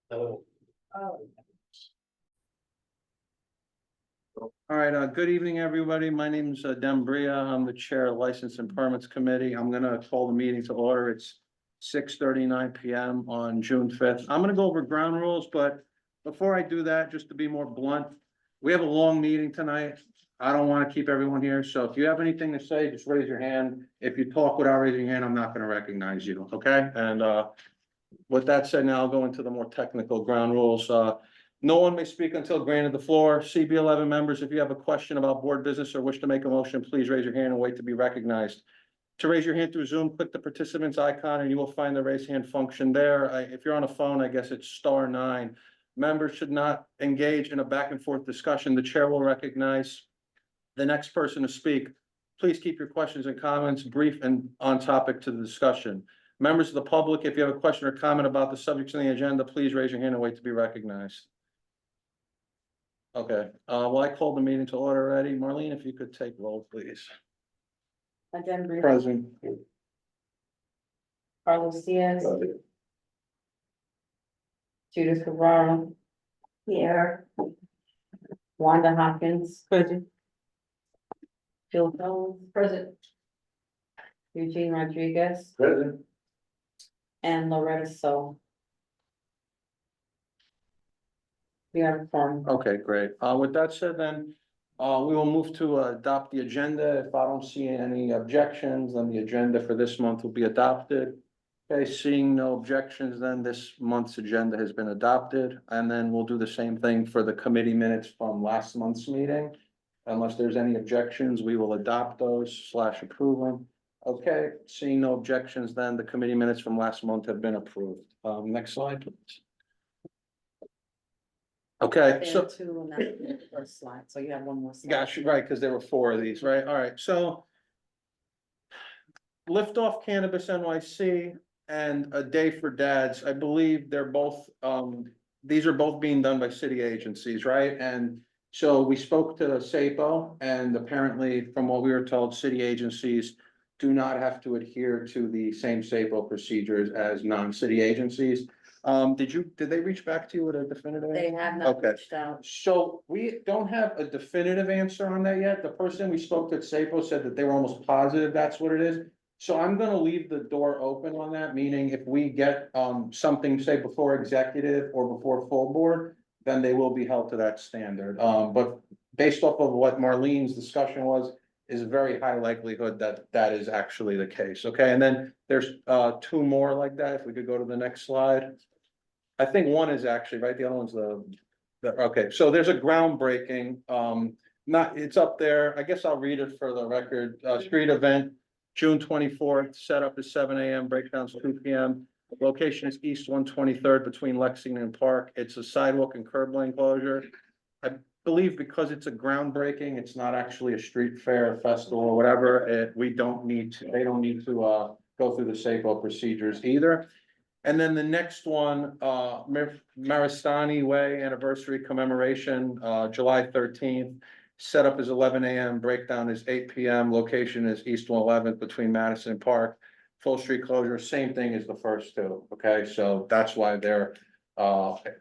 Oh. All right, good evening, everybody. My name is Dem Bria. I'm the Chair of License and Permits Committee. I'm gonna call the meeting to order. It's 6:39 PM on June 5th. I'm gonna go over ground rules, but before I do that, just to be more blunt, we have a long meeting tonight. I don't want to keep everyone here, so if you have anything to say, just raise your hand. If you talk without raising your hand, I'm not gonna recognize you, okay? And with that said, now I'll go into the more technical ground rules. No one may speak until granted the floor. CB11 members, if you have a question about board business or wish to make a motion, please raise your hand and wait to be recognized. To raise your hand through Zoom, click the participants icon and you will find the raise hand function there. If you're on a phone, I guess it's *9. Members should not engage in a back and forth discussion. The chair will recognize the next person to speak. Please keep your questions and comments brief and on topic to the discussion. Members of the public, if you have a question or comment about the subjects on the agenda, please raise your hand and wait to be recognized. Okay, well, I called the meeting to order already. Marlene, if you could take roll, please. Present. Carlos Diaz. Judith Guevara. Here. Wanda Hopkins. Present. Phil Jones. Present. Eugene Rodriguez. Present. And Loretta So. We have a form. Okay, great. With that said, then, we will move to adopt the agenda. If I don't see any objections, then the agenda for this month will be adopted. Okay, seeing no objections, then this month's agenda has been adopted, and then we'll do the same thing for the committee minutes from last month's meeting. Unless there's any objections, we will adopt those / approve them. Okay, seeing no objections, then the committee minutes from last month have been approved. Next slide, please. Okay, There so. are two on that first slide, so you have one more slide. Gosh, right, because there were 4 of these, right? All right, so. Liftoff Cannabis NYC and A Day for Dads, I believe they're both, these are both being done by city agencies, right? And so we spoke to SAPO, and apparently, from what we were told, city agencies do not have to adhere to the same SAPO procedures as non-city agencies. Did they reach back to you with a definitive answer? They have not Okay. reached out. So we don't have a definitive answer on that yet. The person we spoke to at SAPO said that they were almost positive that's what it is. So I'm gonna leave the door open on that, meaning if we get something, say, before executive or before full board, then they will be held to that standard. But based off of what Marlene's discussion was, is a very high likelihood that that is actually the case. Okay, and then there's 2 more like that. If we could go to the next slide. I think one is actually, right, the other one's okay, so there's a groundbreaking, it's up there, I guess I'll read it for the record, street event, June 24th, setup is 7 AM, breakdown's 2 PM. Location is East 123rd between Lexington and Park, it's a sidewalk and curb lane closure. I believe because it's a groundbreaking, it's not actually a street fair, festival, or whatever, they don't need to go through the SAPO procedures either. And then the next one, Maristani Way Anniversary Commemoration, July 13th. Setup is 11 AM, breakdown is 8 PM, location is East 111th between Madison and Park. Full street closure, same thing as the first 2, okay? So that's why they're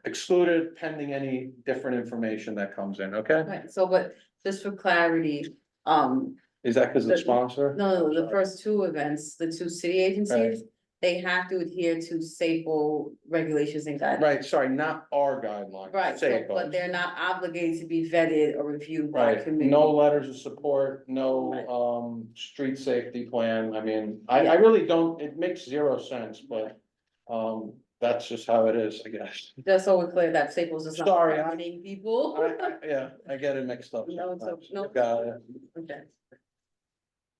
excluded pending any different information that comes in, okay? Right, so but just for clarity, Is that because of the sponsor? no, the first 2 events, the 2 city agencies, they have to adhere to SAPO regulations and guidelines. Right, sorry, not our guidelines. Right, so, SAPO's. but they're not obligated to be vetted or reviewed by Right, committee. no letters of support, no, street safety plan, I mean, I really don't, it makes 0 sense, but, that's just how it is, I guess. Just so we're clear that Staples is not Sorry, targeting people. Yeah, I get it mixed up. No, it's sometimes. no. Got it. Okay.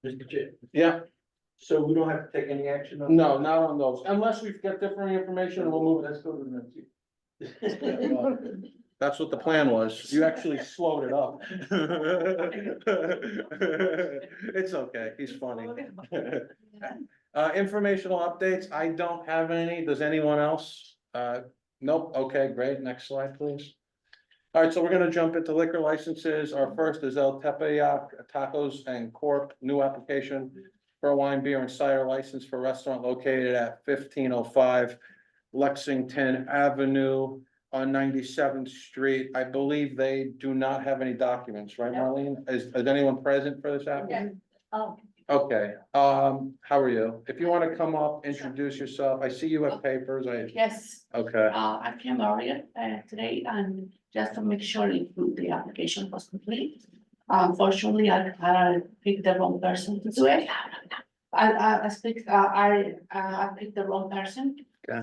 Mr. Chair, Yeah, so we don't have to take any action on? no, not on those, unless we've got different information, we'll move it. Let's go to the next. That's what the plan was. You actually slowed it up. It's okay. He's funny. Informational updates. I don't have any. Does anyone else? Nope. Okay, great. Next slide, please. All right, so we're gonna jump into liquor licenses. Our first is El Tepeyac Tacos and Corp. New application for a wine, beer, and cider license for a restaurant located at 1505 Lexington Avenue on 97th Street. I believe they do not have any documents, right, Marlene? Is anyone present for this application? Oh, Okay, how are you? If you want to come up, introduce yourself. I see you have papers. yes, Okay, I came earlier, today and just to make sure if the application was complete. Unfortunately, I picked the wrong person to do it. I picked the wrong person. Okay.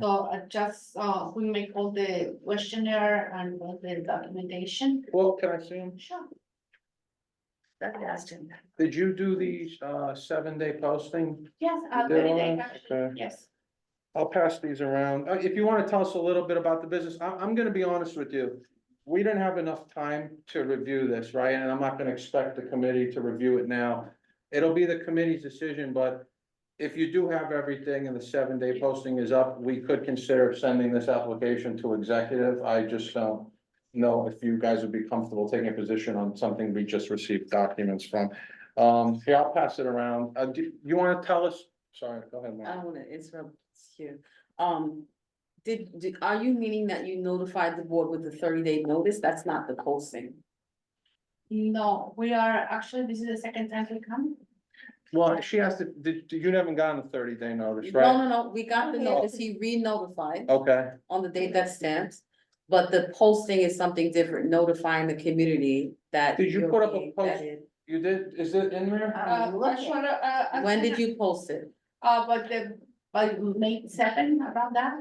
So we make all the questionnaire and all the documentation. well, can I see him? Sure. That asked him. Did you do the 7-day posting? Yes, did all 30 days, that? actually, Okay. yes. I'll pass these around. If you want to tell us a little bit about the business, I'm gonna be honest with you. We didn't have enough time to review this, right? And I'm not gonna expect the committee to review it now. It'll be the committee's decision, but if you do have everything and the 7-day posting is up, we could consider sending this application to executive. I just don't know if you guys would be comfortable taking a position on something we just received documents from. Here, I'll pass it around. Do you want to tell us? Sorry, go ahead, I Mark. don't wanna interrupt you. Are you meaning that you notified the board with the 30-day notice? That's not the posting. No, we are, actually, this is the second time we come. Well, she asked if, you haven't gotten a 30-day notice, No, right? no, we got the Okay. notice, he re-notified Okay, on the date that's stamped. But the posting is something different, notifying the community that. Did you you're put up a being post? vetted. you did, is it in there? When did you post it? But by May 7, around that.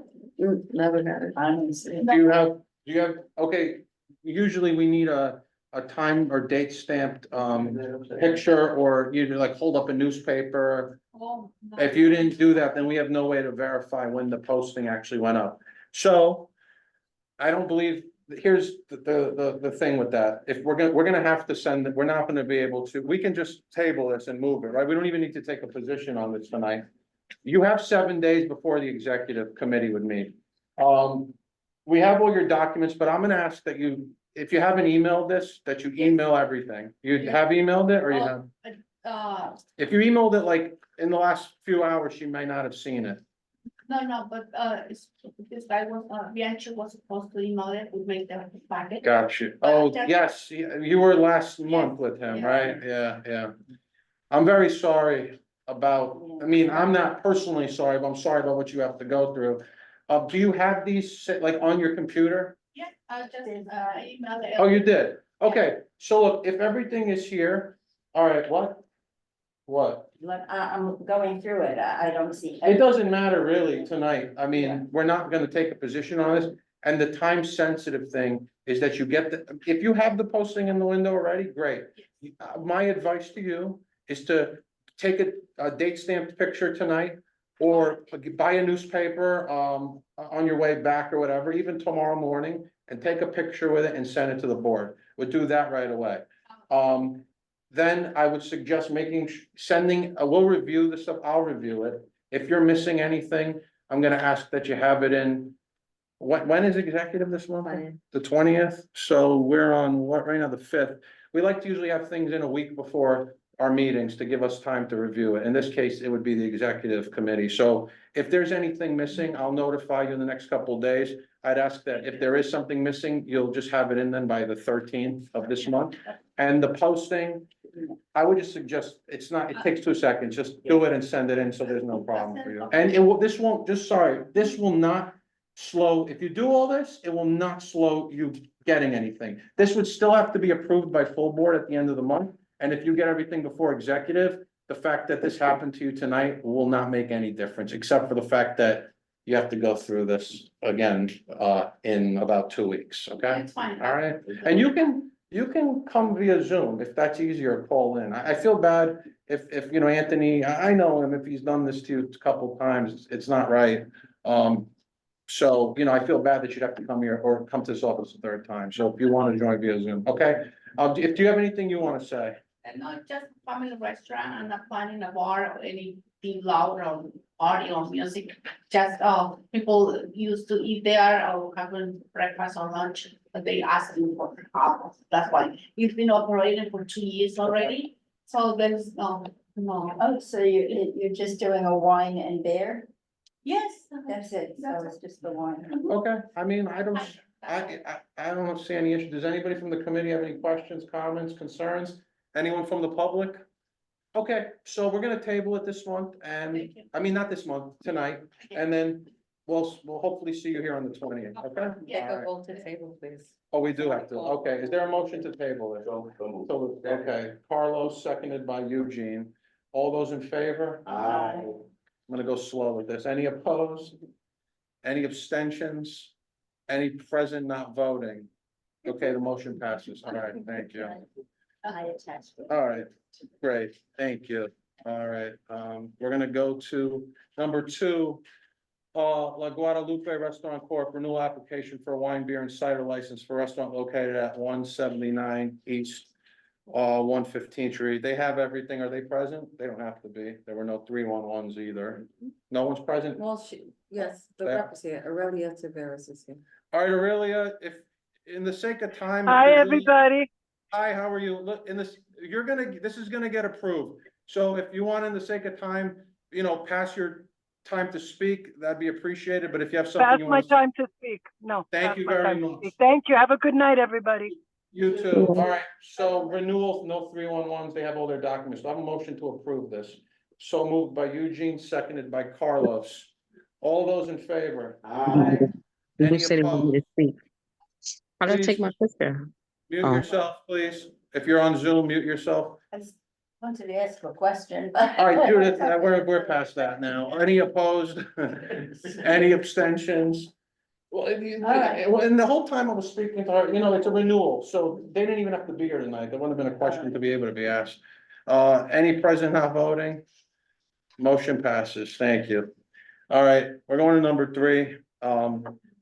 Never got it. Do you have, okay, usually we need a time or date stamped, picture, or you like hold up a newspaper. Oh, no. If you didn't do that, then we have no way to verify when the posting actually went up. So I don't believe, here's the thing with that. If we're gonna have to send it, we're not gonna be able to, we can just table this and move it, right? We don't even need to take a position on this tonight. You have 7 days before the executive committee would meet. We have all your documents, but I'm gonna ask that you, if you haven't emailed this, that you email everything. You have emailed it or you have? If you emailed it like in the last few hours, she may not have seen it. No, but, it's, this guy was, Bianchi was supposed to email it, we make the packet. Got you. Oh, yes, you were last month with him, Yeah. right? Yeah. I'm very sorry about, I mean, I'm not personally sorry, but I'm sorry about what you have to go through. Do you have these like on your computer? Yeah, I just, emailed it. Oh, you did? Okay, so look, if everything is here, all right, what? What? I'm going through it, I don't see. It doesn't matter really tonight. I Yeah. mean, we're not gonna take a position on this. And the time sensitive thing is that you get the, if you have the posting in the window already, great. My advice to you is to take a date stamped picture tonight. Or buy a newspaper, on your way back or whatever, even tomorrow morning, and take a picture with it and send it to the board. We'll do that right away. Then I would suggest we'll review the stuff, I'll review it. If you're missing anything, I'm gonna ask that you have it in. When is executive this month? 20th. The 20th, so we're on what, right now, the 5th. We like to usually have things in a week before our meetings to give us time to review it. In this case, it would be the executive committee. So if there's anything missing, I'll notify you in the next couple of days. I'd ask that if there is something missing, you'll just have it in then by the 13th of this month. And the posting, I would just suggest, it takes 2 seconds, just do it and send it in, so there's no problem for you. And this will not slow, if you do all this, it will not slow you getting anything. This would still have to be approved by full board at the end of the month. And if you get everything before executive, the fact that this happened to you tonight will not make any difference, except for the fact that you have to go through this again, in about 2 weeks, okay? It's fine. All right, and you can come via Zoom if that's easier, call in. I feel bad if, you know, Anthony, I know him, if he's done this to you a couple of times, it's not right. So, you know, I feel bad that you'd have to come here or come to this office a third time. So if you want to join via Zoom, okay? Do you have anything you want to say? And not just family restaurant and not planning a bar or anything loud or party or music. Just, people used to eat there or having breakfast or lunch, but they asked me for alcohol. That's why it's been operating for 2 years already. So there's no. Oh, so you're just doing a wine and beer? Yes, That's it, so it's just the one. Okay, I mean, I don't see any issue. Does anybody from the committee have any questions, comments, concerns? Anyone from the public? Okay, so we're gonna table it this month and, Thank you. I mean, not this month, tonight, and then we'll hopefully see you here on the 20th, okay? Take All a right. vote to table, please. Oh, we do have to, okay, is there a motion to table it? So, okay, Carlos, seconded by Eugene, all those in favor? Aye. I'm gonna go slow with this, any opposed? Any abstentions? Any present not voting? Okay, the motion passes, all right, thank you. I attached it. All right, great, thank you. All right, we're gonna go to number 2. La Guadalupe Restaurant Corp. renewal application for a wine, beer and cider license for a restaurant located at 179 East. 115th Street. They have everything. Are they present? They don't have to be. There were no 311s either. No one's present? Well, yes, the Yeah. rep is here, Aurelia Tavares is here. All right, Aurelia, if, in the sake of time. if Hi, there's any- everybody. Hi, how are you? Look, this is gonna get approved. So if you want, in the sake of time, pass your time to speak, that'd be appreciated, but if you have something Pass you my want. time to speak. No. Thank pass you my very time to much. speak. Thank you. Have a good night, everybody. You too. All right, so renewal, no 311s, they have all their documents. So I have a motion to approve this. So moved by Eugene, seconded by Carlos. All those in favor? Aye. Any Who said he wanted me opposed? to speak? How do I Please. take my picture? Mute Oh. yourself, please. If you're on Zoom, mute yourself. I just wanted to ask a question, but. All right, Judith, we're past that now. Any opposed? Any abstentions? Well, and the whole time I was speaking to her, it's a renewal, so they didn't even have to be here tonight. There wouldn't have been a question to be able to be asked. Any present not voting? Motion passes. Thank you. All right, we're going to number 3.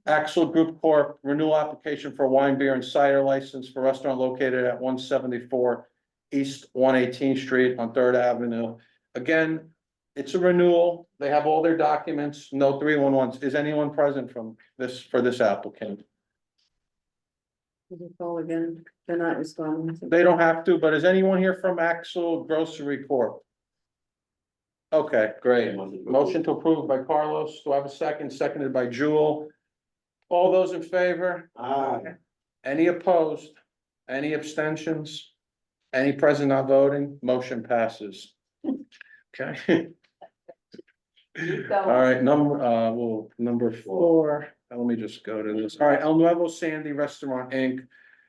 Axel Group Corp. renewal application for wine, beer and cider license for restaurant located at 174 East 118th Street on Third Avenue. Again, it's a renewal. They have all their documents, no 311s. Is anyone present for this applicant? Did you call again? They're not responding. They don't have to, but is anyone here from Axel Grocery Corp? Okay, great. Motion to approve by Carlos. Do I have a second? Seconded by Jewel. All those in favor? Aye. Any opposed? Any abstentions? Any present not voting? Motion passes. Okay. Keep All going. right, number 4, let me just go to this. All right, El Nuevo Sandy Restaurant, Inc.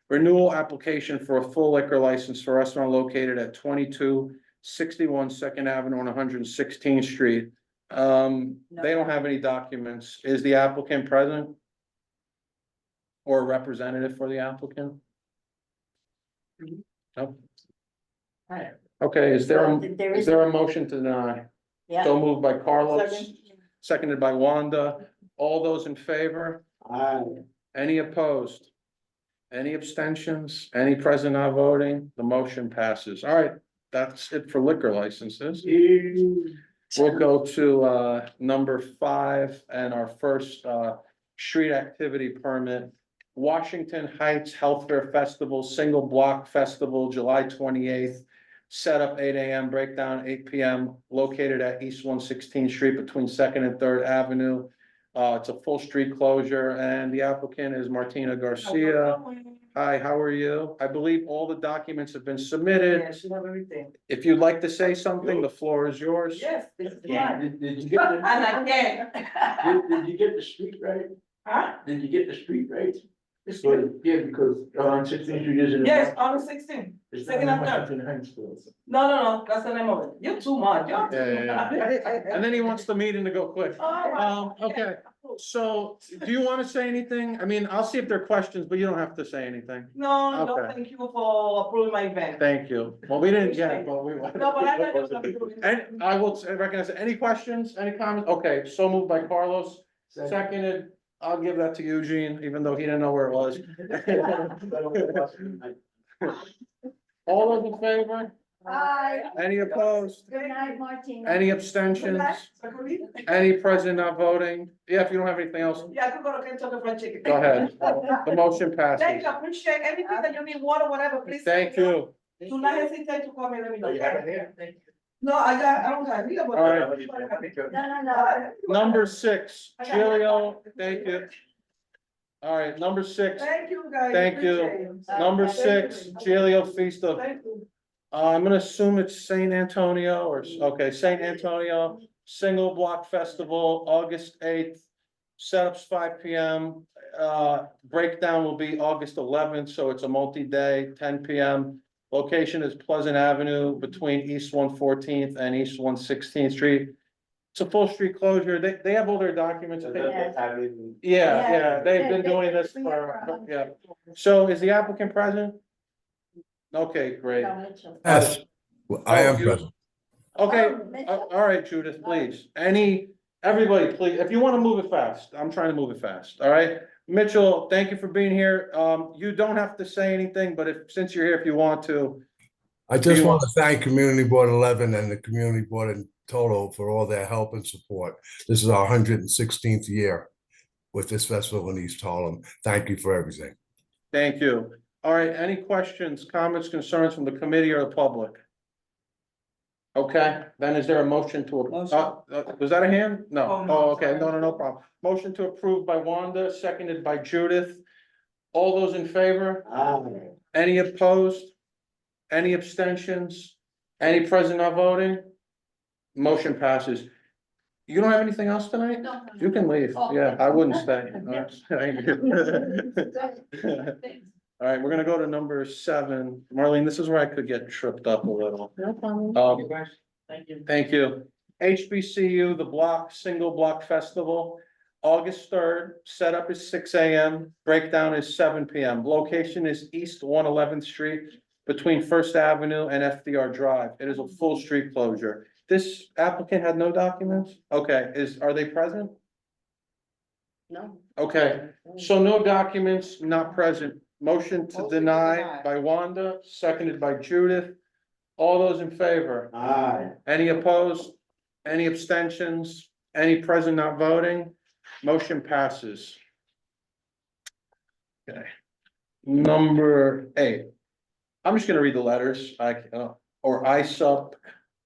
renewal application for a full liquor license for a restaurant located at 2261 Second Avenue on 116th Street. They don't have any documents. Is the applicant present? Or a representative for the applicant? No? Right. Okay, is So there, is there a motion to deny? Yeah. So moved by Carlos, seconded by Wanda. All those in favor? Aye. Any opposed? Any abstentions? Any present not voting? The motion passes. All right, that's it for liquor licenses. We'll go to number 5 and our first street activity permit. Washington Heights Health Fair Festival, Single Block Festival, July 28th. Setup 8 AM, breakdown 8 PM, located at East 116th Street between 2nd and 3rd Avenue. It's a full street closure and the applicant is Martina Garcia. Hi, how are you? I believe all the documents have been submitted. Yeah, she have everything. If you'd like to say something, the floor is yours. Yes, this is Yeah, mine. did you get And I can. did you get the street right? Huh? Did you get the street right? The street? Yeah, because on 16th Street isn't. Yes, on the 16th. It's second not and in third. Washington Heights, though. No, that's the name of it. You're too much. You're too Yeah, much. And then he wants the meeting to go quick. All right. Okay, so do you want to say anything? I mean, I'll see if there are questions, but you don't have to say anything. No, Okay. thank you for approving my event. Thank you. Well, we didn't get it, but we. No, but I know you're gonna do it. And I will recognize, it. Any questions, any comments? Okay, so moved by Carlos, seconded. I'll give that to Eugene, even though he didn't know where it was. All those in favor? Bye. Any opposed? Good night, Martina. Any Good abstentions? night, Sakuri. Any present not voting? Yeah, if you don't have anything else, Yeah, I could go to Kentucky Fried Chicken. go ahead. The motion Thank passes. you, I appreciate anything that you need, water, whatever, please. Thank you. Do not hesitate to call me, let me know. Yeah, yeah, thank you. No, I don't have, we got. All right. No, no, no. Number 6, Gilio, thank you. All right, number 6, Thank you, guys. Thank you. Appreciate it. number Thank 6, you. Gilio Feast of, Thank you. I'm gonna assume it's Saint Antonio or, okay, Saint Antonio Single Block Festival, August 8th. Setups 5 PM, breakdown will be August 11th, so it's a multi-day, 10 PM. Location is Pleasant Avenue between East 114th and East 116th Street. It's a full street closure. They have all their documents. I think. Yeah, they've been doing this for, yeah. So is the applicant present? Okay, great. Yes, I Oh, am you- present. Okay, Oh, Mitchell? all right, Judith, please. Everybody, please, if you want to move it fast, I'm trying to move it fast, all right? Mitchell, thank you for being here. You don't have to say anything, but since you're here, if you want to. I just you want to thank Community Board 11 and the Community Board in total for all their help and support. This is our 116th year with this festival in East Harlem. Thank you for everything. Thank you. All right, any questions, comments, concerns from the committee or the public? Okay, then is there a motion to, was that a hand? No, Oh, no, oh, okay, sorry. no problem. Motion to approve by Wanda, seconded by Judith. All those in favor? Any opposed? Any abstentions? Any present not voting? Motion passes. You don't have anything else tonight? No, no, no. You can leave, Oh, yeah, okay. I wouldn't stay. Thank you. Thanks. All right, we're gonna go to number 7. Marlene, this is where I could get tripped up a little. No problem. Thank you. Thank you. HBCU, the single block festival, August 3rd, setup is 6 AM, breakdown is 7 PM. Location is East 111th Street between First Avenue and FDR Drive. It is a full street closure. This applicant had no documents? Okay, are they present? No. Okay, so no documents, not present. Motion to deny by Wanda, seconded by Judith. All those in favor? Aye. Any opposed? Any abstentions? Any present not voting? Motion passes. Okay. Number 8. I'm just gonna read the letters, or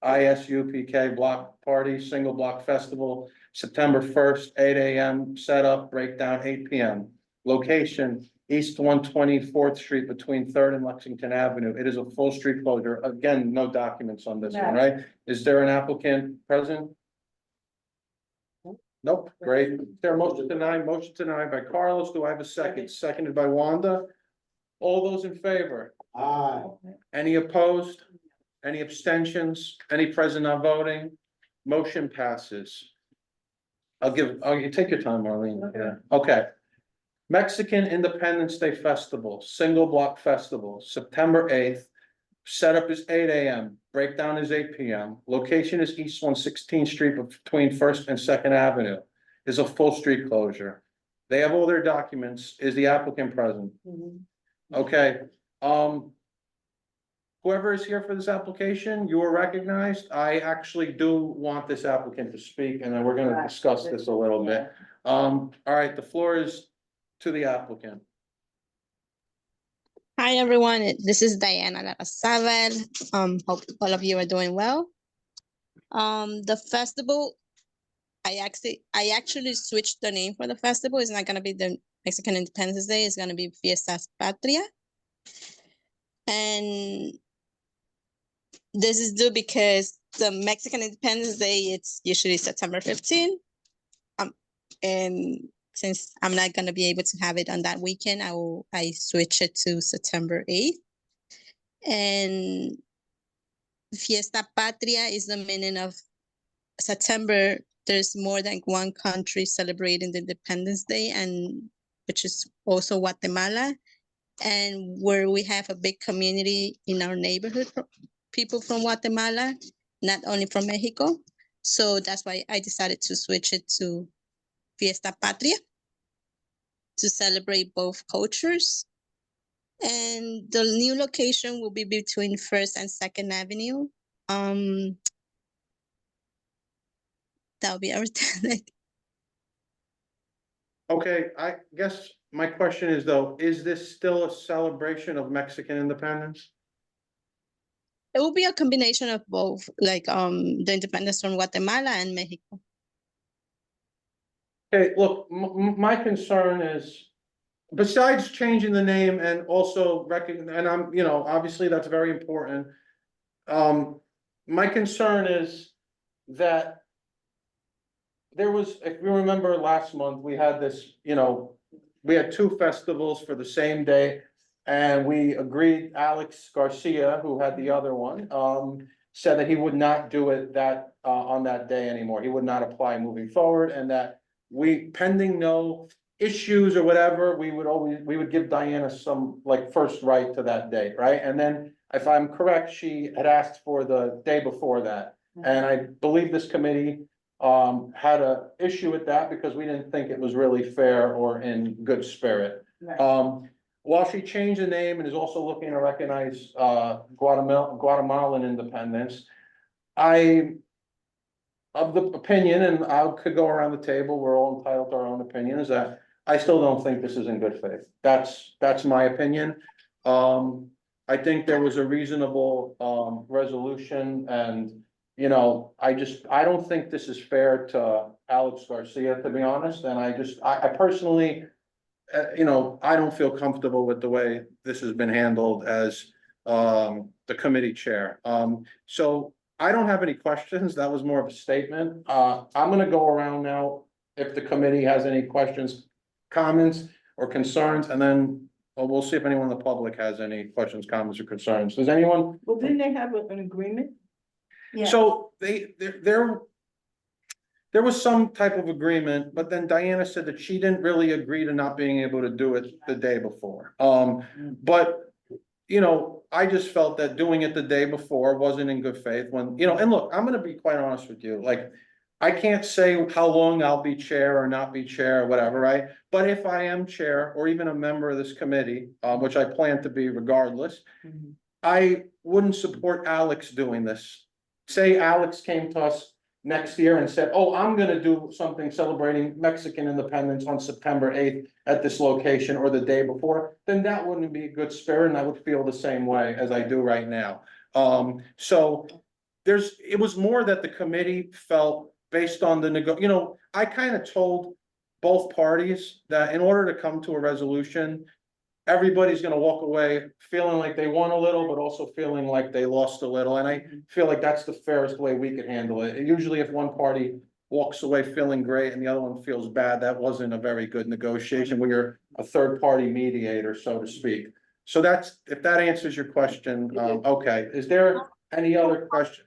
ISUPK Block Party, Single Block Festival, September 1st, 8 AM, setup, breakdown, 8 PM. Location, East 124th Street between Third and Lexington Avenue. It is a full street closure. Again, no documents on this one, No. right? Is there an applicant present? Nope, great. Is there a motion denied by Carlos? Do I have a second? Seconded by Wanda. All those in favor? Aye. Any opposed? Any abstentions? Any present not voting? Motion passes. You take your time, Marlene. Yeah, okay. Mexican Independence Day Festival, Single Block Festival, September 8th. Setup is 8 AM, breakdown is 8 PM. Location is East 116th Street between First and Second Avenue. Is a full street closure. They have all their documents. Is the applicant present? Okay, whoever is here for this application, you are recognized. I actually do want this applicant to speak, and then we're gonna discuss this a little bit. All right, the floor is to the applicant. Hi, everyone. This is Diana Larrazabal. Hope all of you are doing well. The festival, I actually switched the name for the festival. It's not gonna be the Mexican Independence Day. It's gonna be Fiesta Patria. And this is due because the Mexican Independence Day, it's usually September 15th. And since I'm not gonna be able to have it on that weekend, I switch it to September 8th. And Fiesta Patria is the meaning of September. There's more than one country celebrating the Independence Day, and which is also Guatemala, and where we have a big community in our neighborhood, people from Guatemala, not only from Mexico. So that's why I decided to switch it to Fiesta Patria to celebrate both cultures. And the new location will be between First and Second Avenue. That'll be everything. Okay, I guess my question is though, is this still a celebration of Mexican independence? It will be a combination of both, like the independence from Guatemala and Mexico. Okay, look, my concern is, besides changing the name and also and I'm, you know, obviously that's very important. My concern is that there was, if you remember last month, we had this, you know, we had two festivals for the same day. And we agreed, Alex Garcia, who had the other one, said that he would not do it that, on that day anymore. He would not apply moving forward, and that we, pending no issues or whatever, we would give Diana some, like, first right to that date, right? And then, if I'm correct, she had asked for the day before that. And I believe this committee had a issue with that because we didn't think it was really fair or in good spirit. While she changed the name and is also looking to recognize Guatemalan independence, I of the opinion, and I could go around the table, we're all entitled to our own opinions, that I still don't think this is in good faith. That's my opinion. I think there was a reasonable resolution, and you know, I don't think this is fair to Alex Garcia, to be honest, and I personally, you know, I don't feel comfortable with the way this has been handled as the committee chair. So I don't have any questions. That was more of a statement. I'm gonna go around now if the committee has any questions, comments, or concerns, and then we'll see if anyone in the public has any questions, comments, or concerns. Does anyone? Well, didn't they have an agreement? So there was some type of agreement, but then Diana said that she didn't really agree to not being able to do it the day before. But, you know, I just felt that doing it the day before wasn't in good faith when, you know, and look, I'm gonna be quite honest with you, like, I can't say how long I'll be chair or not be chair or whatever, right? But if I am chair or even a member of this committee, which I plan to be regardless, I wouldn't support Alex doing this. Say Alex came to us next year and said, oh, I'm gonna do something celebrating Mexican independence on September 8th at this location or the day before, then that wouldn't be a good spirit, and I would feel the same way as I do right now. So it was more that the committee felt based on you know, I kind of told both parties that in order to come to a resolution, everybody's gonna walk away feeling like they won a little, but also feeling like they lost a little, and I feel like that's the fairest way we could handle it. Usually if one party walks away feeling great and the other one feels bad, that wasn't a very good negotiation when you're a third party mediator, so to speak. So if that answers your question, okay. Is there any other questions,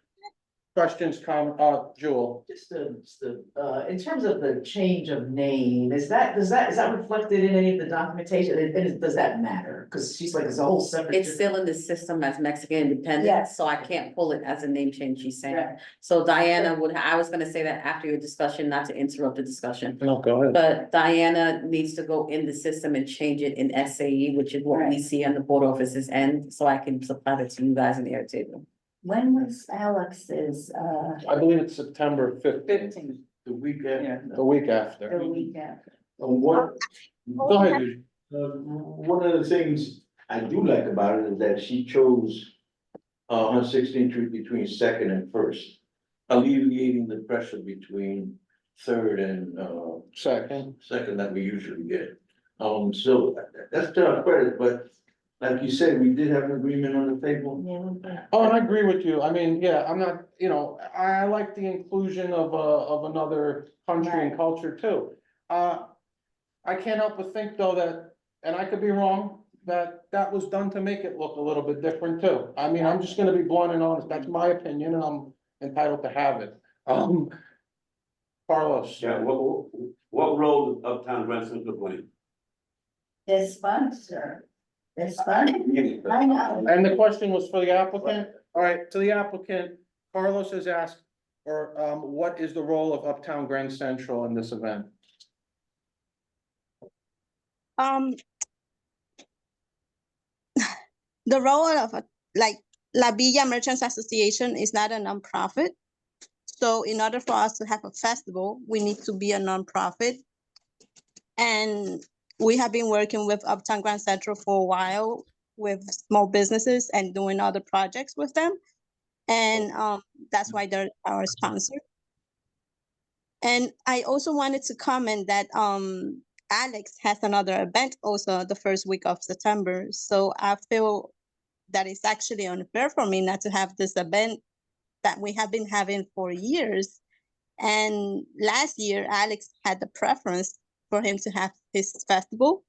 Jewel? Just in terms of the change of name, is that reflected in any of the documentation? And does that matter? Cause she's like, it's a whole separate. It's still in the system as Mexican independence, Yes. so I can't pull it as a name change, she's saying. Right. So Diana I was gonna say that after your discussion, not to interrupt the discussion. No, go ahead. But Diana needs to go in the system and change it in SAE, which is what we Right. see on the board office's end, so I can supply that to you guys in the air table. When was Alex's, I believe it's September 15th, 15. The weekend. the week after. the week after? What, Go ahead, Eugene. one of the things I do like about it is that she chose on 16th Street between Second and First, alleviating the pressure between Third and Second that we usually get. So that's to our credit, but like you said, we did have an agreement on the table. Oh, and I agree with you. I mean, yeah, I'm not, you know, I like the inclusion of another country and culture too. I can't help but think though that, and I could be wrong, that was done to make it look a little bit different too. I mean, I'm just gonna be blunt and honest. That's my opinion and I'm entitled to have it. Carlos. Yeah, what role does Uptown Grand Central play? This fun, sir. This fun. I know. And the question was for the applicant? All right, to the applicant, Carlos has asked, or what is the role of Uptown Grand Central in this event? The role of like La Villa Merchants Association is not a nonprofit. So in order for us to have a festival, we need to be a nonprofit. And we have been working with Uptown Grand Central for a while with small businesses and doing other projects with them. And that's why they're our sponsor. And I also wanted to comment that Alex has another event also the first week of September. So I feel that it's actually unfair for me not to have this event that we have been having for years. And last year, Alex had the preference for him to have his festival.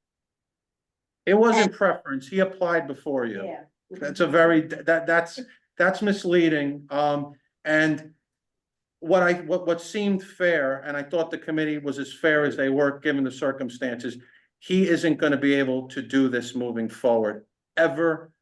It wasn't preference. He applied before you. Yeah. That's a very, that's misleading. And what seemed fair, and I thought the committee was as fair as they were, given the circumstances. He isn't gonna be able to do this moving forward, ever.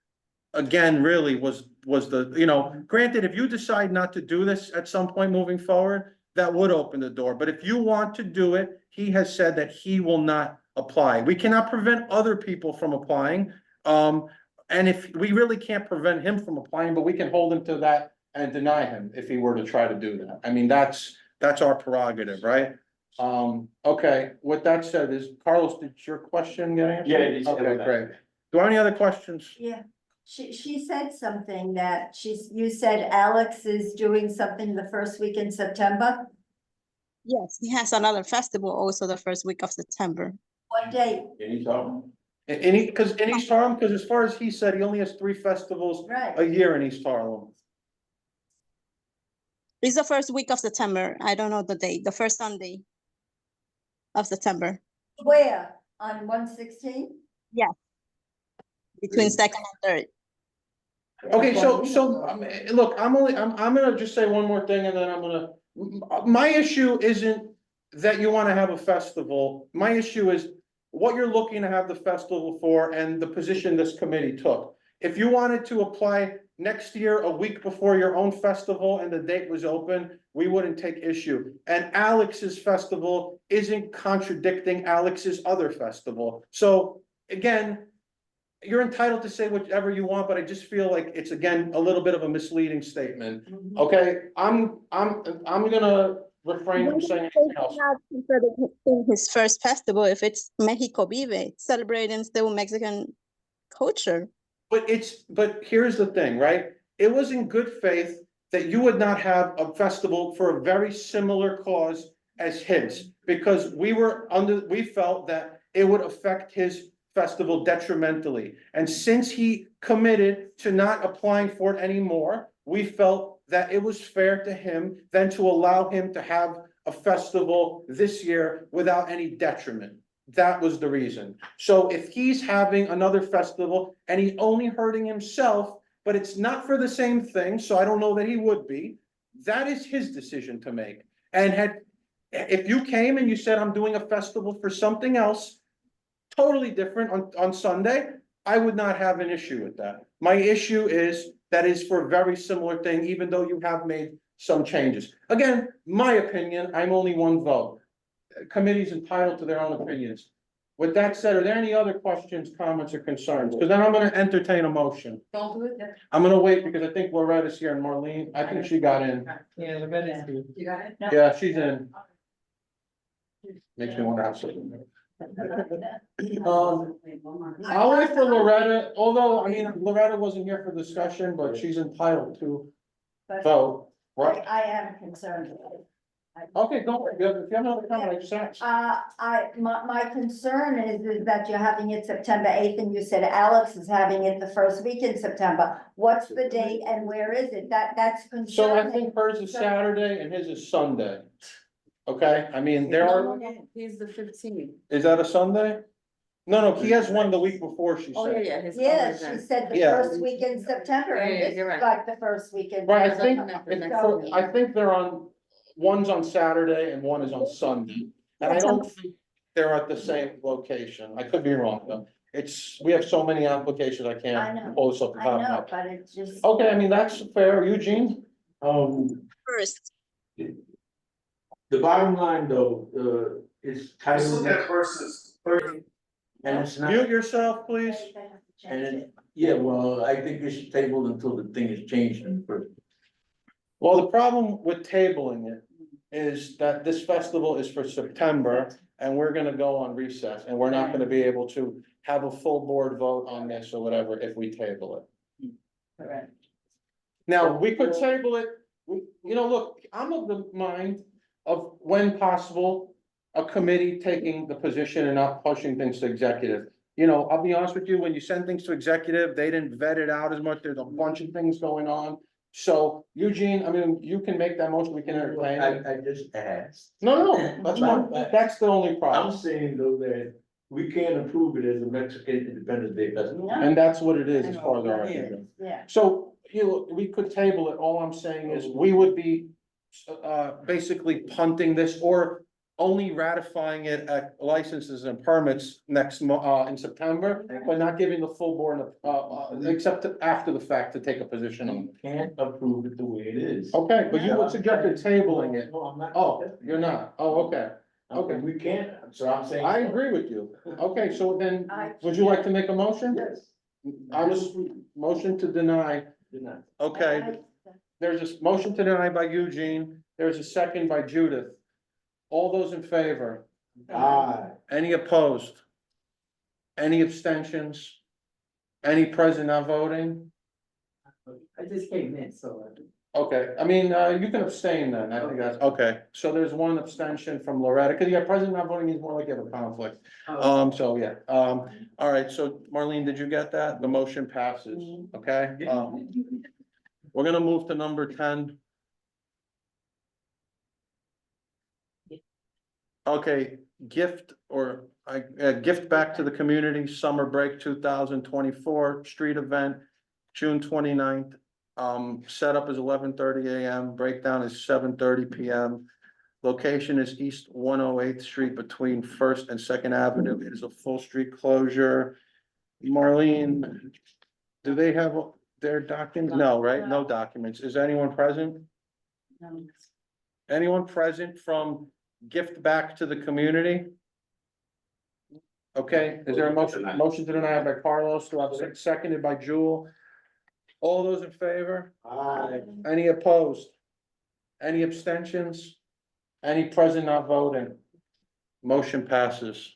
Again, really was the, you know, granted, if you decide not to do this at some point moving forward, that would open the door. But if you want to do it, he has said that he will not apply. We cannot prevent other people from applying. And if we really can't prevent him from applying, but we can hold him to that and deny him if he were to try to do that. I mean, that's our prerogative, right? Okay, with that said, Carlos, did your question get answered? Yeah, it is. Okay, great. Do I have any other questions? Yeah, she said something that you said Alex is doing something the first week in September. Yes, he has another festival also the first week of September. What date? Anytime. In East Harlem, because as far as he said, he only has 3 festivals Right. a year in East Harlem. It's the first week of September. I don't know the date, the first Sunday of September. Where? On 116? Between second and third. Okay, so, look, I'm gonna just say one more thing and then my issue isn't that you wanna have a festival. My issue is what you're looking to have the festival for and the position this committee took. If you wanted to apply next year, a week before your own festival and the date was open, we wouldn't take issue. And Alex's festival isn't contradicting Alex's other festival. So again, you're entitled to say whatever you want, but I just feel like it's again, a little bit of a misleading statement. Okay, I'm gonna refrain from saying anything else. In his first festival, if it's Mexico Vive, celebrating still Mexican culture. But here's the thing, right? It was in good faith that you would not have a festival for a very similar cause as his. Because we felt that it would affect his festival detrimentally. And since he committed to not applying for it anymore, we felt that it was fair to him then to allow him to have a festival this year without any detriment. That was the reason. So if he's having another festival and he's only hurting himself, but it's not for the same thing, so I don't know that he would be, that is his decision to make. And if you came and you said, I'm doing a festival for something else, totally different on Sunday, I would not have an issue with that. My issue is that is for a very similar thing, even though you have made some changes. Again, my opinion, I'm only one vote. Committee's entitled to their own opinions. With that said, are there any other questions, comments, or concerns? Because then I'm gonna entertain a motion. Don't do it. I'm gonna wait because I think Loretta's here and Marlene, I think she got in. Yeah, the red is. You got it? Yeah, she's in. Makes me want to have something. I'll wait for Loretta, although, I mean, Loretta wasn't here for discussion, but she's entitled to But vote, right? I am concerned. Okay, go, if you have another comment, I just asked. My concern is that you're having it September 8th and you said Alex is having it the first week in September. What's the date and where is it? That's concerning. So I think hers is Saturday and his is Sunday. Okay, I mean, there are, He's the 15th. is that a Sunday? No, he has one the week before, she Oh, said. yeah, his. Yeah, other she event. said the Yeah. first week in September, and Yeah, this you're is right. like the first week in. Right, September. I think they're on, one's on Saturday and one is on Sunday. And I don't think they're at the same location. I could be wrong though. We have so many applications, I I know, can't pull this up the I top of my know, head. but it's just. Okay, I mean, that's fair. Eugene? First, The bottom line though, is titled. versus. And it's not, Mute yourself, please. and yeah, well, I think it's tabled until the thing is changed first. Well, the problem with tabling it is that this festival is for September and we're gonna go on recess and we're not gonna be able to have a full board vote on this or whatever if we table it. Correct. Now, we could table it, look, I'm of the mind of when possible, a committee taking the position and not pushing things to executive. I'll be honest with you, when you send things to executive, they didn't vet it out as much, there's a bunch of things going on. So Eugene, I mean, you can make that motion, we can entertain it. I just asked. No, that's fine, that's the only I'm problem, saying though that we can't approve it as a Mexican Independence Day festival. and that's what it is as far as our opinion. Yeah. So, we could table it, all I'm saying is, we would be basically punting this, or only ratifying it at licenses and permits in September, but not giving the full board, except after the fact to take a position on it. Can't approve it the way it is. Okay, but you would suggest tabling it. No, I'm not. Oh, you're not, oh, okay, Okay, we can't, so I'm saying. I agree with you. Okay, so then, would you like to make a motion? Yes. I was, motion to deny, Deny. okay, there's a motion to deny by Eugene, there's a second by Judith. All those in favor? Aye. Any opposed? Any abstentions? Any present not voting? I just came in, so. Okay, I mean, you can abstain then, I think that's, okay, so there's one abstention from Loretta, cause yeah, present not voting is more like you have a conflict. So yeah, all right, so Marlene, did you get that? The motion passes, okay? We're gonna move to number 10. Okay, gift gift back to the community, summer break 2024, street event, June 29th. Setup is 11:30 a.m., breakdown is 7:30 p.m. Location is East 108th Street between First and Second Avenue. It is a full street closure. Marlene, do they have their documents? No, right? No documents. Is anyone present? Anyone present from gift back to the community? Okay, is there a motion to deny by Carlos, to have seconded by Jewel? All those in favor? Aye. Any opposed? Any abstentions? Any present not voting? Motion passes.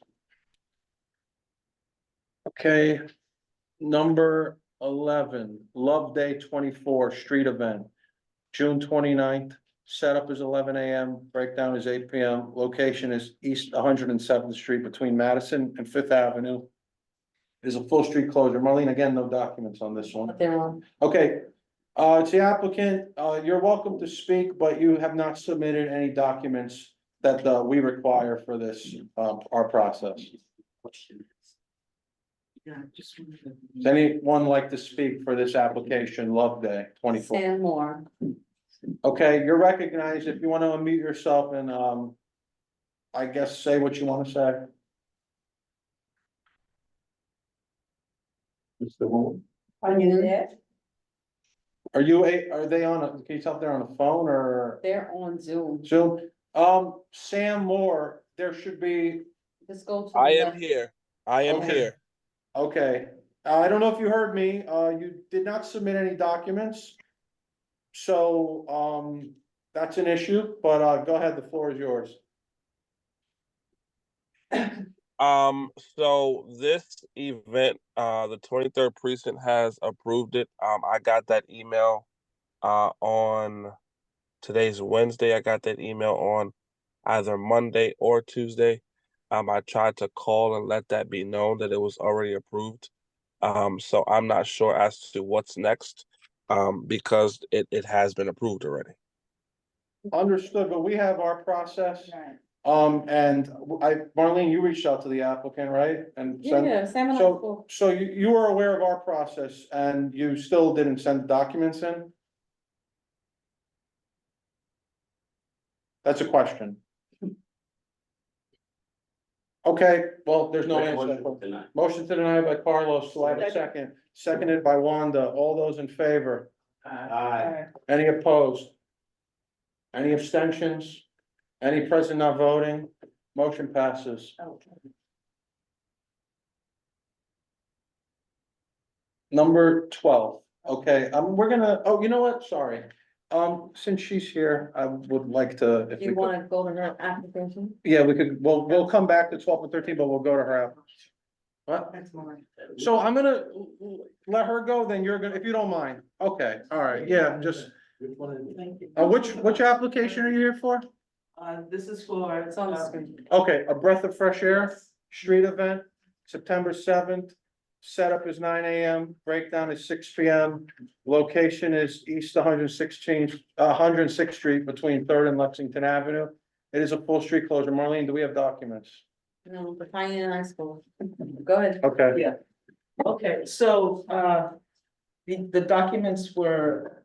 Okay, number 11, Love Day 24, street event, June 29th. Setup is 11 a.m., breakdown is 8 p.m. Location is East 107th Street between Madison and Fifth Avenue. It is a full street closure. Marlene, again, no documents on this one. But they're on. Okay, it's the applicant, you're welcome to speak, but you have not submitted any documents that we require for this, our process. Yeah, just. Does anyone like to speak for this application, Love Day 24? Sam Moore. Okay, you're recognized. If you want to unmute yourself and, I guess, say what you want to say. Mr. Moore. Are you there? Are they on can you tell if they're on a phone or They're on Zoom. Zoom? Sam Moore, there should be, Just go to. I the am left. here. I am Okay. here. okay. I don't know if you heard me. You did not submit any documents. So, that's an issue, but, go ahead. The floor is yours. So this event, the 23rd precinct has approved it. I got that email, on today's Wednesday. I got that email on either Monday or Tuesday. I tried to call and let that be known that it was already approved. So I'm not sure as to what's next, because it has been approved already. Understood, but we have our process. Right. And Marlene, you reached out to the applicant, right? And sent- Yeah, Sam and I So, spoke. so you were aware of our process and you still didn't send documents in? That's a question. Okay, well, there's no answer. Motion to deny by Carlos, do I have a second? Seconded by Wanda, all those in favor? Aye. Any opposed? Any abstentions? Any present not voting? Motion passes. Number 12, okay, we're gonna, oh, you know what, sorry. Since she's here, I would like to, if Do we you could, wanna go to her application? yeah, we could, we'll come back to 12 and 13, but we'll go to her app. What? That's more. So I'm gonna let her go, then you're gonna, if you don't mind. Okay, all right, yeah, just, Thank you. which application are you here for? This is for. It's on the screen. Okay, a breath of fresh air, street event, September 7th. Setup is 9 AM, breakdown is 6 PM. Location is East 116th, 106th Street between Third and Lexington Avenue. It is a full street closure. Marlene, do we have documents? No, the finance and high school. Go ahead. Okay, Yeah. Okay, so, the documents were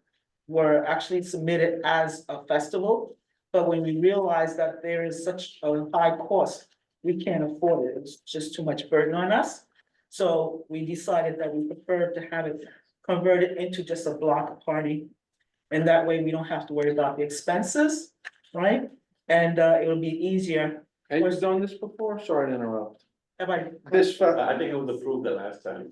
actually submitted as a festival. But when we realized that there is such a high cost, we can't afford it. It's just too much burden on us. So we decided that we prefer to have it converted into just a block party. And that way we don't have to worry about the expenses, right? And, it'll be easier. and you've done this before? Sorry to interrupt. Have I? This, I think it was approved the last time.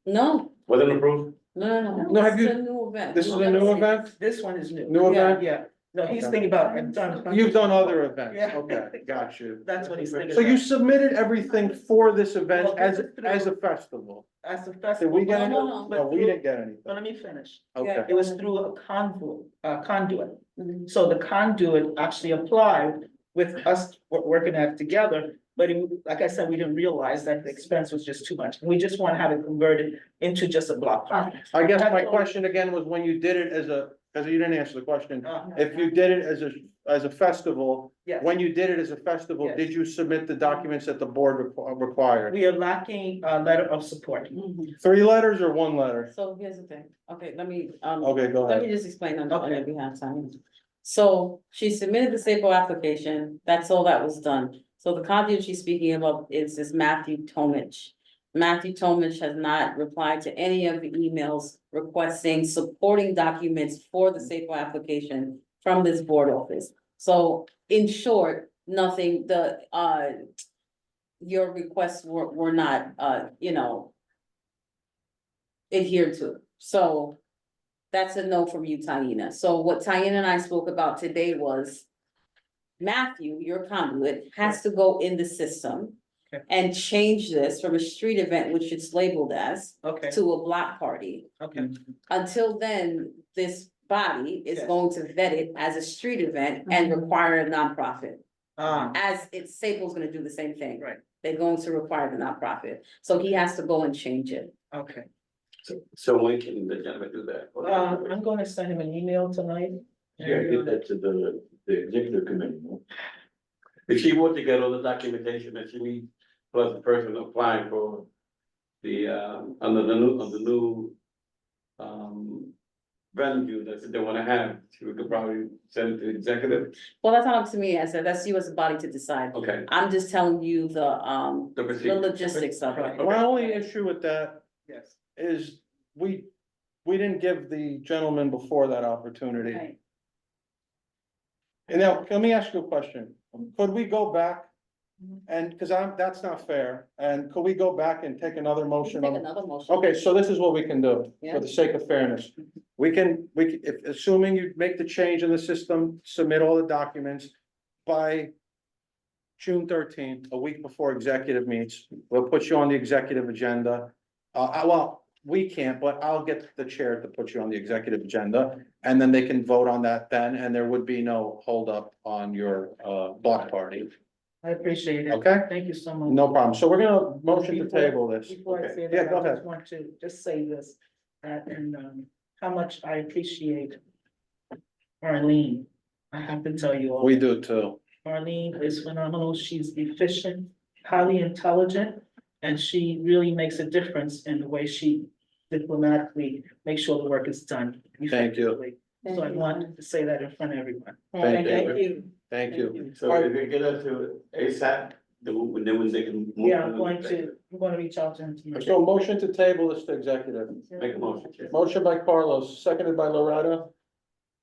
No, Wasn't approved? no. No, have This is you- a new event. this is a new event? This one is new. New Yeah, event? Yeah, no, he's Okay. thinking about, I've done. You've done other events, Yeah. okay, got you. That's what he's thinking. So you about. submitted everything for this event Well, this as is a festival? As a Did festival. we get No, any? no, no. No, we didn't get anything. But let me finish. Okay, It was through a conduit. Mhm. So the conduit actually applied with us working at it together. But like I said, we didn't realize that the expense was just too much. We just want to have it converted into just a block party. I guess my question again was when you did it because you didn't answer the question. If you did it as a festival, Yes. when you did it as a festival, Yes. did you submit the documents that the board required? We are lacking a letter of support. Mhm. 3 letters or 1 letter? So here's the thing. Okay, let me, Okay, go let me ahead. just explain on Okay. your behalf, Simon. So she submitted the SAPO application. That's all that was done. So the conduit she's speaking about is this Matthew Tomich. Matthew Tomich has not replied to any of the emails requesting supporting documents for the SAPO application from this board office. So in short, nothing, your requests were not, adhered to. So that's a no from you, Taina. So what Taina and I spoke about today was Matthew, your conduit, has to go in the system Okay. and change this from a street event, which it's labeled as, Okay, to a block party. okay, Until then, this body is Yes. going to vet it as a street event and require a nonprofit. As it's, Staples gonna do the same thing. Right. They're going to require the nonprofit, so he has to go and change it. okay. So when can the gentleman do that? I'm gonna send him an email tonight. Yeah, get that to the executive committee. no? If she wants to get all the documentation that she needs, plus the person applying for the, under the new, venue that they wanna have, she could probably send it to the executive. Well, that's not up to me, I said, that's you as a body to decide. Okay. I'm just telling you the The procedure. logistics of it. My only issue with that Yes. is we didn't give the gentleman before that opportunity. Right. And now, let me ask you a question. Could we go back? And, because that's not fair. And could we go back and take another motion? Take on- another motion. Okay, so this is what we can do, Yeah. for the sake of fairness. We can, if, assuming you make the change in the system, submit all the documents by June 13th, a week before executive meets, we'll put you on the executive agenda. Well, we can't, but I'll get the chair to put you on the executive agenda, and then they can vote on that then, and there would be no holdup on your, block party. I appreciate it. Okay. Thank you so much. No problem. So we're gonna motion to Before- table this. Before I Okay. say Yeah, that, go I ahead. just want to just say this, and how much I appreciate Arlene. I have to tell you all. We do too. Arlene is phenomenal. She's efficient, highly intelligent, and she really makes a difference in the way she diplomatically makes sure the work is done. Thank you. effectively. So I wanted to say that in front of everyone. Thank you. you. Thank you. So if you get us to ASAP, then when they can. move Yeah, to I'm the going executive. to reach out to him tomorrow. So motion to table this to executive. Make a motion, Chair. Motion by Carlos, seconded by Loretta.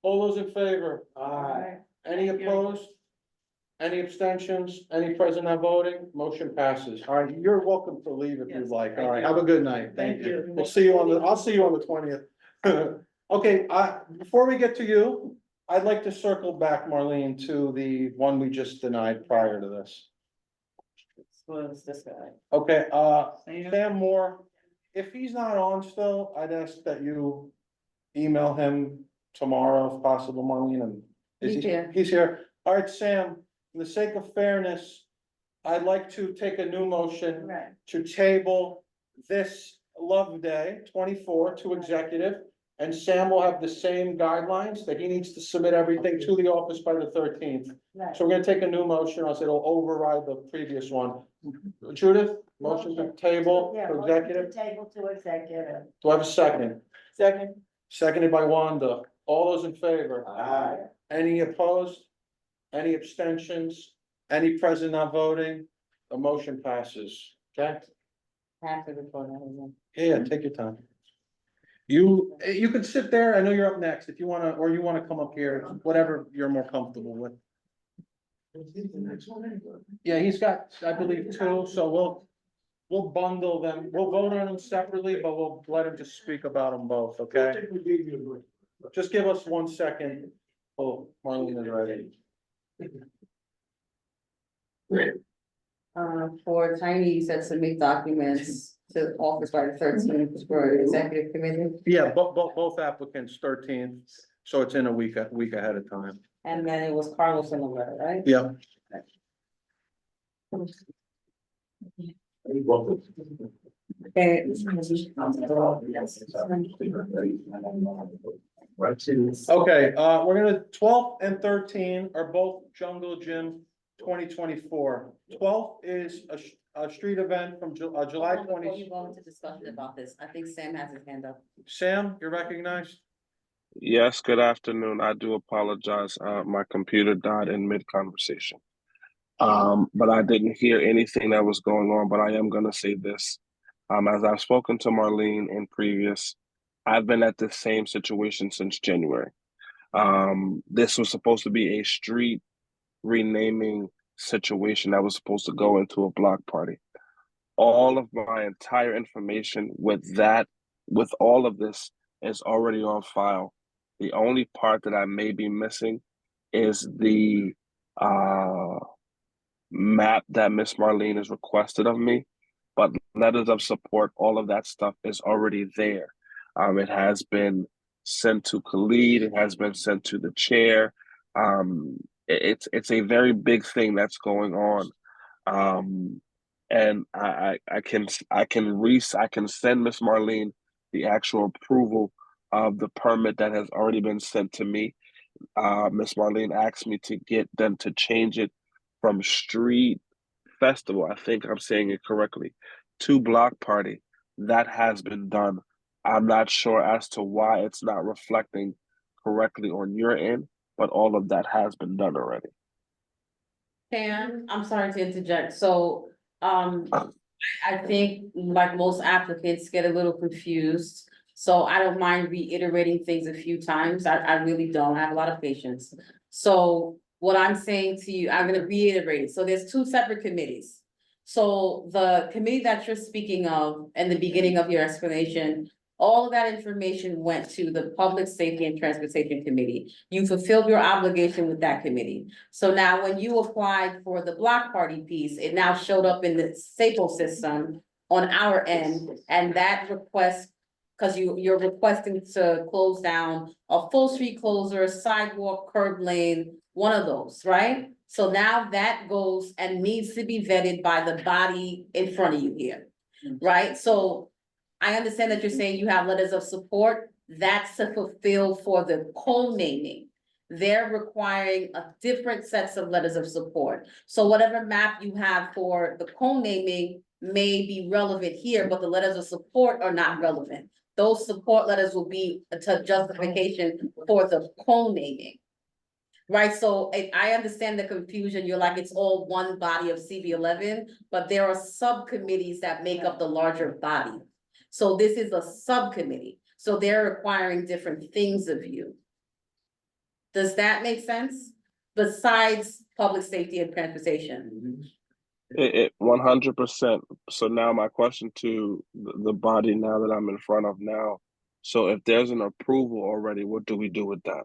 All those in favor? Aye. Any Thank you. opposed? Any abstentions? Any present not voting? Motion passes. All right, you're welcome to leave if you'd Yes, like. All thank right, you. have a good night. Thank Thank you. you. We'll see you I'll see you on the 20th. Okay, before we get to you, I'd like to circle back, Marlene, to the one we just denied prior to this. was this guy. Okay, Sam Moore, if he's not on still, I'd ask that you email him tomorrow if possible, Marlene, and. is He's he- here. He's here. All right, Sam, for the sake of fairness, I'd like to take a new motion Right. to table this Love Day 24 to executive. And Sam will have the same guidelines that he needs to submit everything to the office by the 13th. Right. So we're gonna take a new motion, or else it'll override the previous one. Judith, motion to table Yeah, to motion to executive. table to executive. Do I have a second? Second. Seconded by Wanda. All those in favor? Aye. Any opposed? Any abstentions? Any present not voting? The motion passes. Okay? After the phone, I don't know. Yeah, take your time. You can sit there. I know you're up next if you wanna, or you wanna come up here, whatever you're more comfortable with. Yeah, he's got, I believe, two, so we'll bundle them. We'll vote on them separately, but we'll let him just speak about them both, okay? Just give us 1 second. Oh, Marlene is ready. For Tiny, you said submit documents to office by the 13th for executive committee. Yeah, both applicants 13th, so it's in a week ahead of time. And then it was Carlos in the letter, right? Yeah. Okay. Okay, we're gonna, 12th and 13 are both Jungle Gym 2024. 12th is a street event from July Before 20. you go into discussion about this, I think Sam has his hand up. Sam, you're recognized? Yes, good afternoon. I do apologize. My computer died in mid-conversation. But I didn't hear anything that was going on, but I am gonna say this. As I've spoken to Marlene in previous, I've been at the same situation since January. This was supposed to be a street renaming situation that was supposed to go into a block party. All of my entire information with all of this is already on file. The only part that I may be missing is the map that Miss Marlene has requested of me, but letters of support, all of that stuff is already there. It has been sent to Khalid, it has been sent to the chair. It's a very big thing that's going on. And I can send Miss Marlene the actual approval of the permit that has already been sent to me. Miss Marlene asked me to get them to change it from street festival, I think I'm saying it correctly, to block party. That has been done. I'm not sure as to why it's not reflecting correctly on your end, but all of that has been done already. Sam, I'm sorry to interject, so, I think like most applicants get a little confused. So I don't mind reiterating things a few times, I really don't, I have a lot of patience. So what I'm saying to you, I'm gonna reiterate it, so there's two separate committees. So the committee that you're speaking of in the beginning of your explanation, all of that information went to the Public Safety and Transportation Committee. You fulfilled your obligation with that committee. So now when you applied for the block party piece, it now showed up in the SAPO system on our end, and that request, because you're requesting to close down a full street closure, sidewalk, curb lane, one of those, right? So now that goes and needs to be vetted by the body in front of you here, right? So I understand that you're saying you have letters of support, that's to fulfill for the co-naming. They're requiring a different sets of letters of support. So whatever map you have for the co-naming may be relevant here, but the letters of support are not relevant. Those support letters will be a justification for the co-naming. Right, so I understand the confusion, you're like, it's all one body of CB11, but there are subcommittees that make up the larger body. So this is a subcommittee, so they're requiring different things of you. Does that make sense? Besides public safety and transportation? It 100%. So now my question to the body now that I'm in front of now. So if there's an approval already, what do we do with that?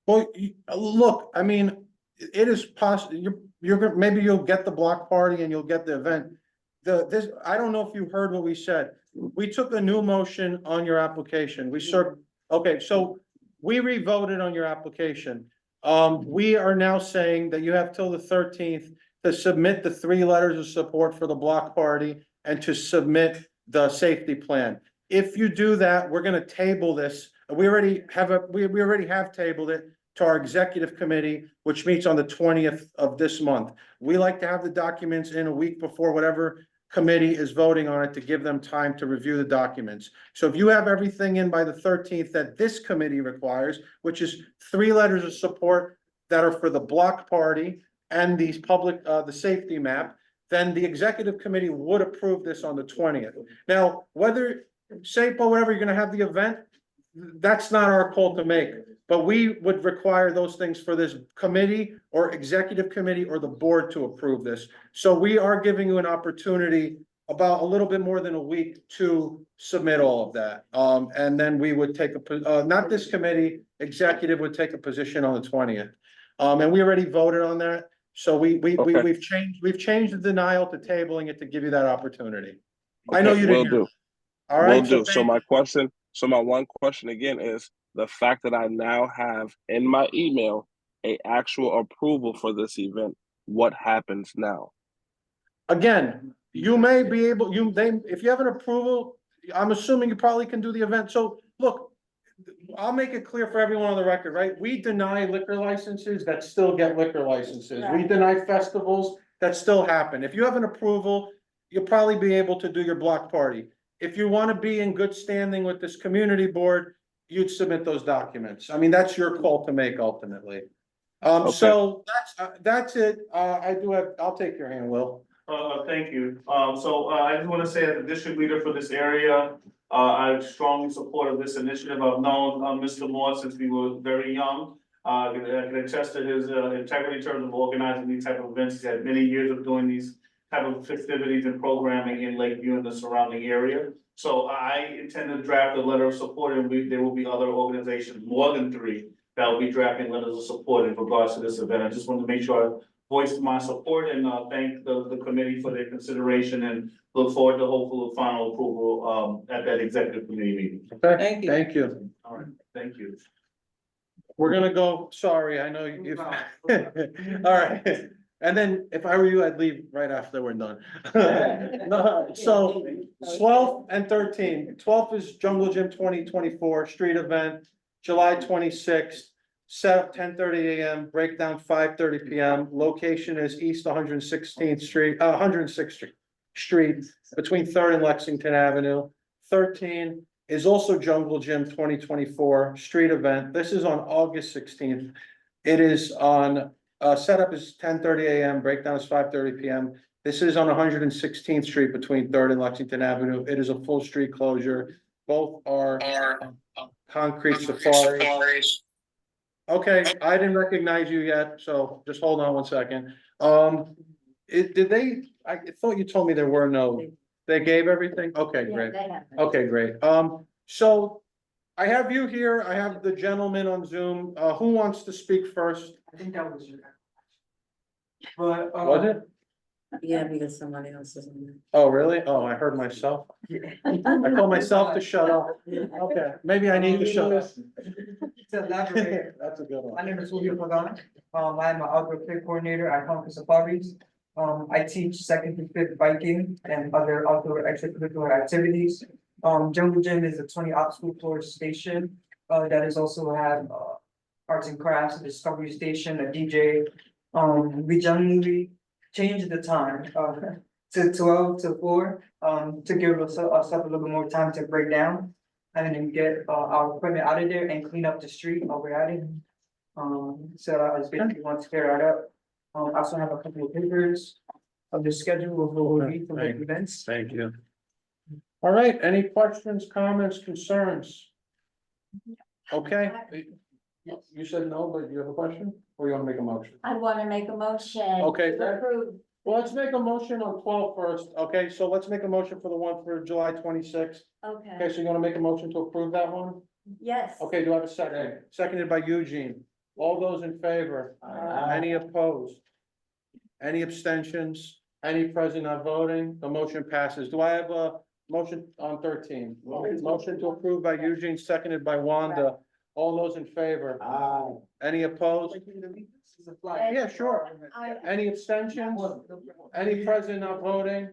Well, look, I mean, it is possible, maybe you'll get the block party and you'll get the event. I don't know if you heard what we said. We took a new motion on your application. Okay, so we re-voted on your application. We are now saying that you have till the 13th to submit the 3 letters of support for the block party and to submit the safety plan. If you do that, we're gonna table this. We already have tabled it to our executive committee, which meets on the 20th of this month. We like to have the documents in a week before whatever committee is voting on it to give them time to review the documents. So if you have everything in by the 13th that this committee requires, which is 3 letters of support that are for the block party and these the safety map, then the executive committee would approve this on the 20th. Now, whether SAPO, whatever, you're gonna have the event, that's not our call to make. But we would require those things for this committee or executive committee or the board to approve this. So we are giving you an opportunity about a little bit more than a week to submit all of that. And then we would take not this committee, executive would take a position on the 20th. And we already voted on that. So we've changed the denial to tabling it to give you that opportunity. I know you Will didn't. do. All right. Will do. So my one question again is the fact that I now have in my email a actual approval for this event. What happens now? Again, you may be able, if you have an approval, I'm assuming you probably can do the event. So look, I'll make it clear for everyone on the record, right? We deny liquor licenses that still get liquor licenses. We Right. deny festivals that still happen. If you have an approval, you'll probably be able to do your block party. If you want to be in good standing with this community board, you'd submit those documents. I mean, that's your call to make ultimately. So that's it. I'll take your hand, Will. Thank you. I just want to say as a district leader for this area, I strongly support of this initiative. I've known, Mr. Moore since we were very young. I can attest to his, integrity in terms of organizing these type of events. He's had many years of doing these type of festivities and programming in Lakeview and the surrounding area. So I intend to draft a letter of support, and there will be other organizations, more than 3, that will be drafting letters of support in regards to this event. I just wanted to make sure I voiced my support and thank the committee for their consideration and look forward to hopeful final approval at that executive committee meeting. Okay, thank you. All right, thank you. We're gonna go, sorry, I know you've. All right, and then if I were you, I'd leave right after we're done. No, so 12th and 13th. 12th is Jungle Gym 2024 street event, July 26th. Set up 10:30 a.m., breakdown 5:30 p.m. Location is East 116th Street, 106th Street, between 3rd and Lexington Avenue. 13 is also Jungle Gym 2024 street event. This is on August 16th. It is on, setup is 10:30 a.m., breakdown is 5:30 p.m. This is on 116th Street between 3rd and Lexington Avenue. It is a full street closure. Both are concrete safaris. Okay, I didn't recognize you yet, so just hold on one second. I thought you told me there were no, they gave everything? Okay, Yeah, great. they have it. Okay, great. So I have you here. I have the gentleman on Zoom. Who wants to speak first? I think that was your. But, Was it? Yeah, because somebody else is on there. Oh, really? Oh, I heard myself. I told myself to shut up. Okay, maybe I need to shut up. To elaborate, That's a good my one. name is Julio Pagan. I'm an outdoor play coordinator at Conquer Safaris. I teach 2nd to 5th biking and other outdoor extracurricular activities. Jungle Gym is a 20 obstacle course station, that is also have, arts and crafts, a discovery station, a DJ. We generally change the time, to 12 to 4, to give us a little bit more time to break down. And then get, our equipment out of there and clean up the street while we're at it. So I just basically want to clear that up. I also have a couple of papers of the schedule of what we'll be for the events. Thank you. All right, any questions, comments, concerns? Okay, you said no, but you have a question, or you wanna make a motion? I want to make a motion. Okay. To approve. Well, let's make a motion on 12 first, okay, so let's make a motion for the one for July 26th. Okay, Okay, so you wanna make a motion to approve that one? yes. Okay, do I have a second? Seconded by Eugene. All those in favor? Any opposed? Any abstentions? Any present not voting? The motion passes. Do I have a motion on 13? Motion to approve by Eugene, seconded by Wanda. All those in favor? Any opposed? Yeah, sure. Any abstentions? Any present not voting?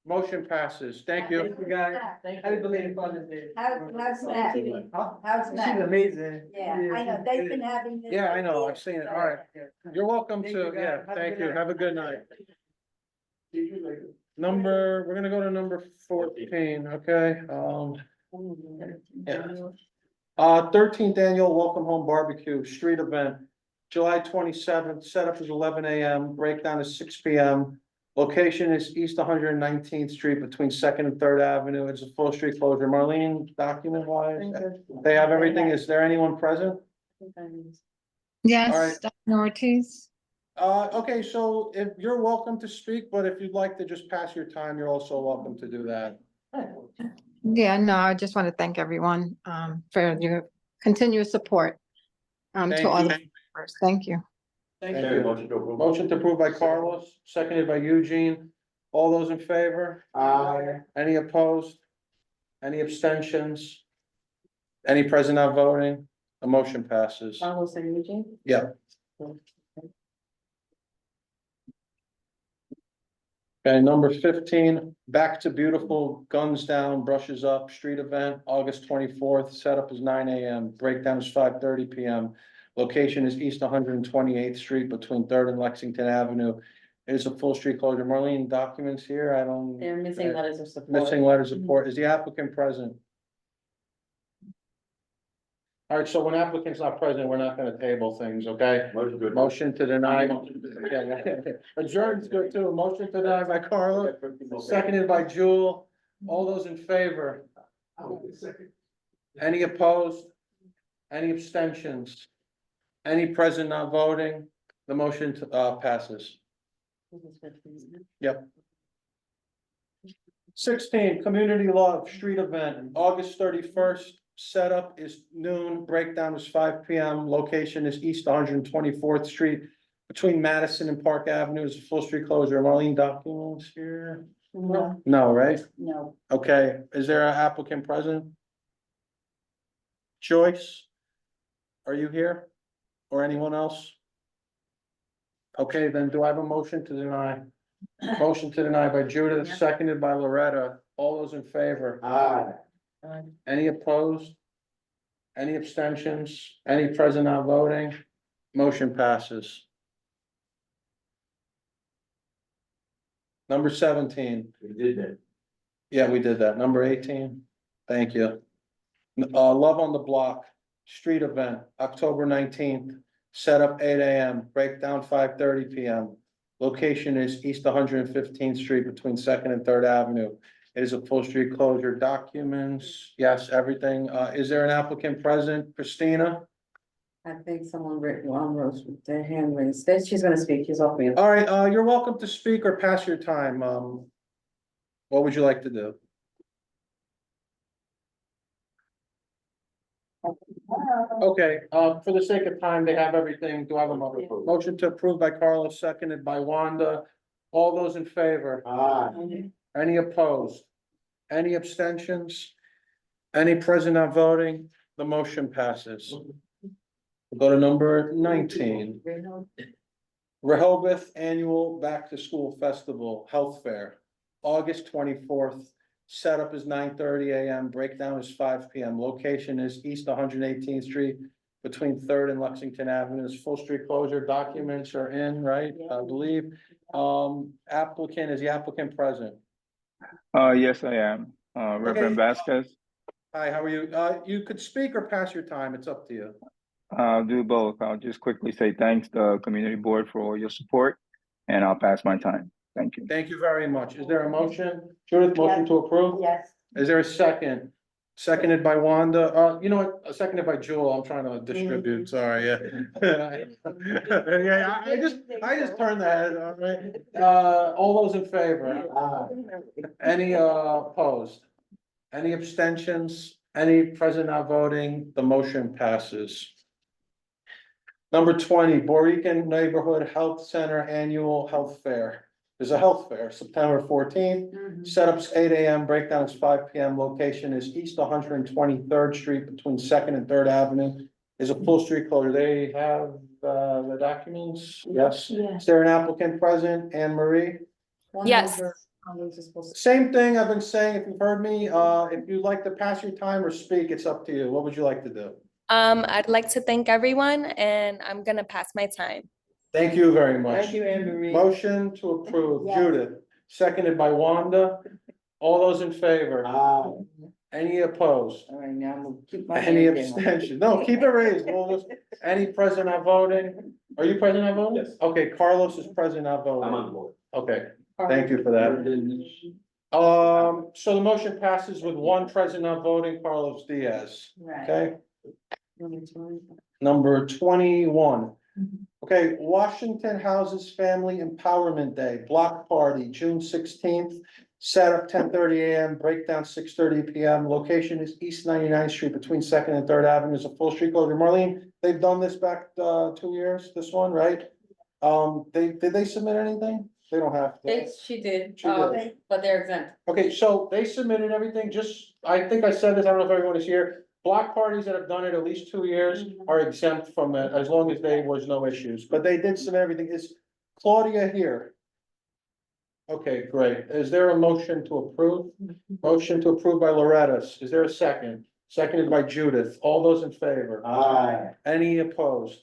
Motion passes. Thank you. Thank you, guys. Happy belated Father's Day. How's Matt? Huh? How's She's Matt? amazing. Yeah, I know, they've been having this. Yeah, I know. I've seen it. All right. You're welcome Thank to, you, guys. yeah, Have a thank good you. night. Have a good night. Later. We're gonna go to number 14, okay? Yeah. 13th annual Welcome Home Barbecue Street Event, July 27th, setup is 11 AM, breakdown is 6 PM. Location is East 119th Street between Second and Third Avenue. It's a full street closure. Marlene, document wise, they have everything. Is there anyone present? Yes, Dr. Ortiz. Okay, so if you're welcome to speak, but if you'd like to just pass your time, you're also welcome to do that. Yeah, no, I just want to thank everyone for your continuous support Thank to all you. the members. Thank you. Thank you. Motion to approve by Carlos, seconded by Eugene. All those in favor? Any opposed? Any abstentions? Any present not voting? The motion passes. Carlos and Eugene? Yeah. Okay, number 15, Back to Beautiful, Guns Down, Brushes Up, Street Event, August 24th, setup is 9 AM, breakdown is 5:30 PM. Location is East 128th Street between Third and Lexington Avenue. It is a full street closure. Marlene, documents here, I don't. They're missing letters of support. Missing letters of support. Is the applicant present? All right, so when applicant's not present, we're not gonna table things, okay? Motion to deny. Adjourn's good too. Motion to deny by Carla, seconded by Jewel. All those in favor? Any opposed? Any abstentions? Any present not voting? The motion passes. Yep. 16, Community Love Street Event, August 31st. Setup is noon, breakdown is 5 PM, location is East 124th Street. Between Madison and Park Avenue is a full street closure. Marlene, documents here? No. No, right? No. Okay, is there an applicant present? Joyce? Are you here? Or anyone else? Okay, then do I have a motion to deny? Motion to deny by Judith, Yeah. seconded by Loretta. All those in favor? Any opposed? Any abstentions? Any present not voting? Motion passes. Number 17. We did that. Yeah, we did that. Number 18. Thank you. Love on the Block, street event, October 19th, setup 8 AM, breakdown 5:30 PM. Location is East 115th Street between Second and Third Avenue. It is a full street closure. Documents, yes, everything. Is there an applicant present? Christina? I think someone rose with their hand raised. She's gonna speak. She's off mute. All right, you're welcome to speak or pass your time. What would you like to do? Okay, for the sake of time, they have everything. Do I have a motion to approve by Carlos, seconded by Wanda? All those in favor? Any opposed? Any abstentions? Any present not voting? The motion passes. We'll go to number 19. Rehoboth Annual Back to School Festival Health Fair, August 24th. Setup is 9:30 AM, breakdown is 5 PM. Location is East 118th Street between Third and Lexington Avenues. Full street closure. Documents are in, right? I believe. Applicant, is the applicant present? Yes, I am. Reverend Vasquez. Hi, how are you? You could speak or pass your time. It's up to you. I'll do both. I'll just quickly say thanks to the community board for all your support, and I'll pass my time. Thank you. Thank you very much. Is there a motion? Judith, motion to approve? Yes. Is there a second? Seconded by Wanda. You know what? Seconded by Jewel. I'm trying to distribute. Sorry, yeah. Yeah, I just turned the head, all right. All those in favor? Any opposed? Any abstentions? Any present not voting? The motion passes. Number 20, Borican Neighborhood Health Center Annual Health Fair. There's a health fair, September 14th. Setup's 8 AM, breakdown is 5 PM. Location is East 123rd Street between Second and Third Avenue. Is a full street closure. They have the documents? Yes. Is there an applicant present? Anne Marie? Yes. Same thing I've been saying, if you've heard me, if you'd like to pass your time or speak, it's up to you. What would you like to do? I'd like to thank everyone and I'm gonna pass my time. Thank you very much. Thank you, Anne Marie. Motion to approve, Yes. Judith, seconded by Wanda. All those in favor? Any opposed? All right, now I'm gonna keep my Any hand down. abstention? No, keep it raised. Any present not voting? Are you present not voting? Yes. Okay, Carlos is present not voting. I'm on board. Okay, thank you for that. So the motion passes with one present not voting, Carlos Diaz, Right. okay? Number 21. Okay, Washington Houses Family Empowerment Day, block party, June 16th. Setup 10:30 AM, breakdown 6:30 PM. Location is East 99th Street between Second and Third Avenue. Is a full street closure. Marlene, they've done this back 2 years, this one, right? Did they submit anything? They don't have to. She did, She did. but they're exempt. Okay, so they submitted everything, just, I think I said this, I don't know if everyone is here. Block parties that have done it at least 2 years are exempt from it, as long as there was no issues, but they did submit everything. Is Claudia here? Okay, great. Is there a motion to approve? Motion to approve by Loretta's. Is there a second? Seconded by Judith. All those in favor? Aye. Any opposed?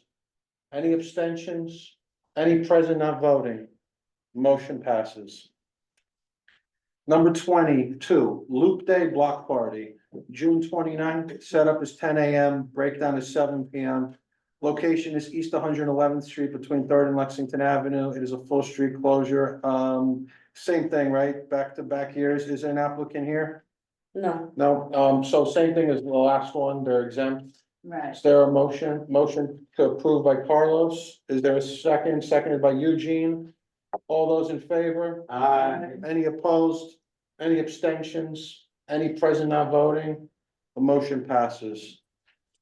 Any abstentions? Any present not voting? Motion passes. Number 22, Loop Day Block Party, June 29th. Setup is 10 AM, breakdown is 7 PM. Location is East 111th Street between Third and Lexington Avenue. It is a full street closure. Same thing, right? Back to back years. Is there an applicant here? No, No, so same thing as the last one, they're exempt. right. Is there a motion? Motion to approve by Carlos. Is there a second? Seconded by Eugene. All those in favor? Aye. Any opposed? Any abstentions? Any present not voting? The motion passes.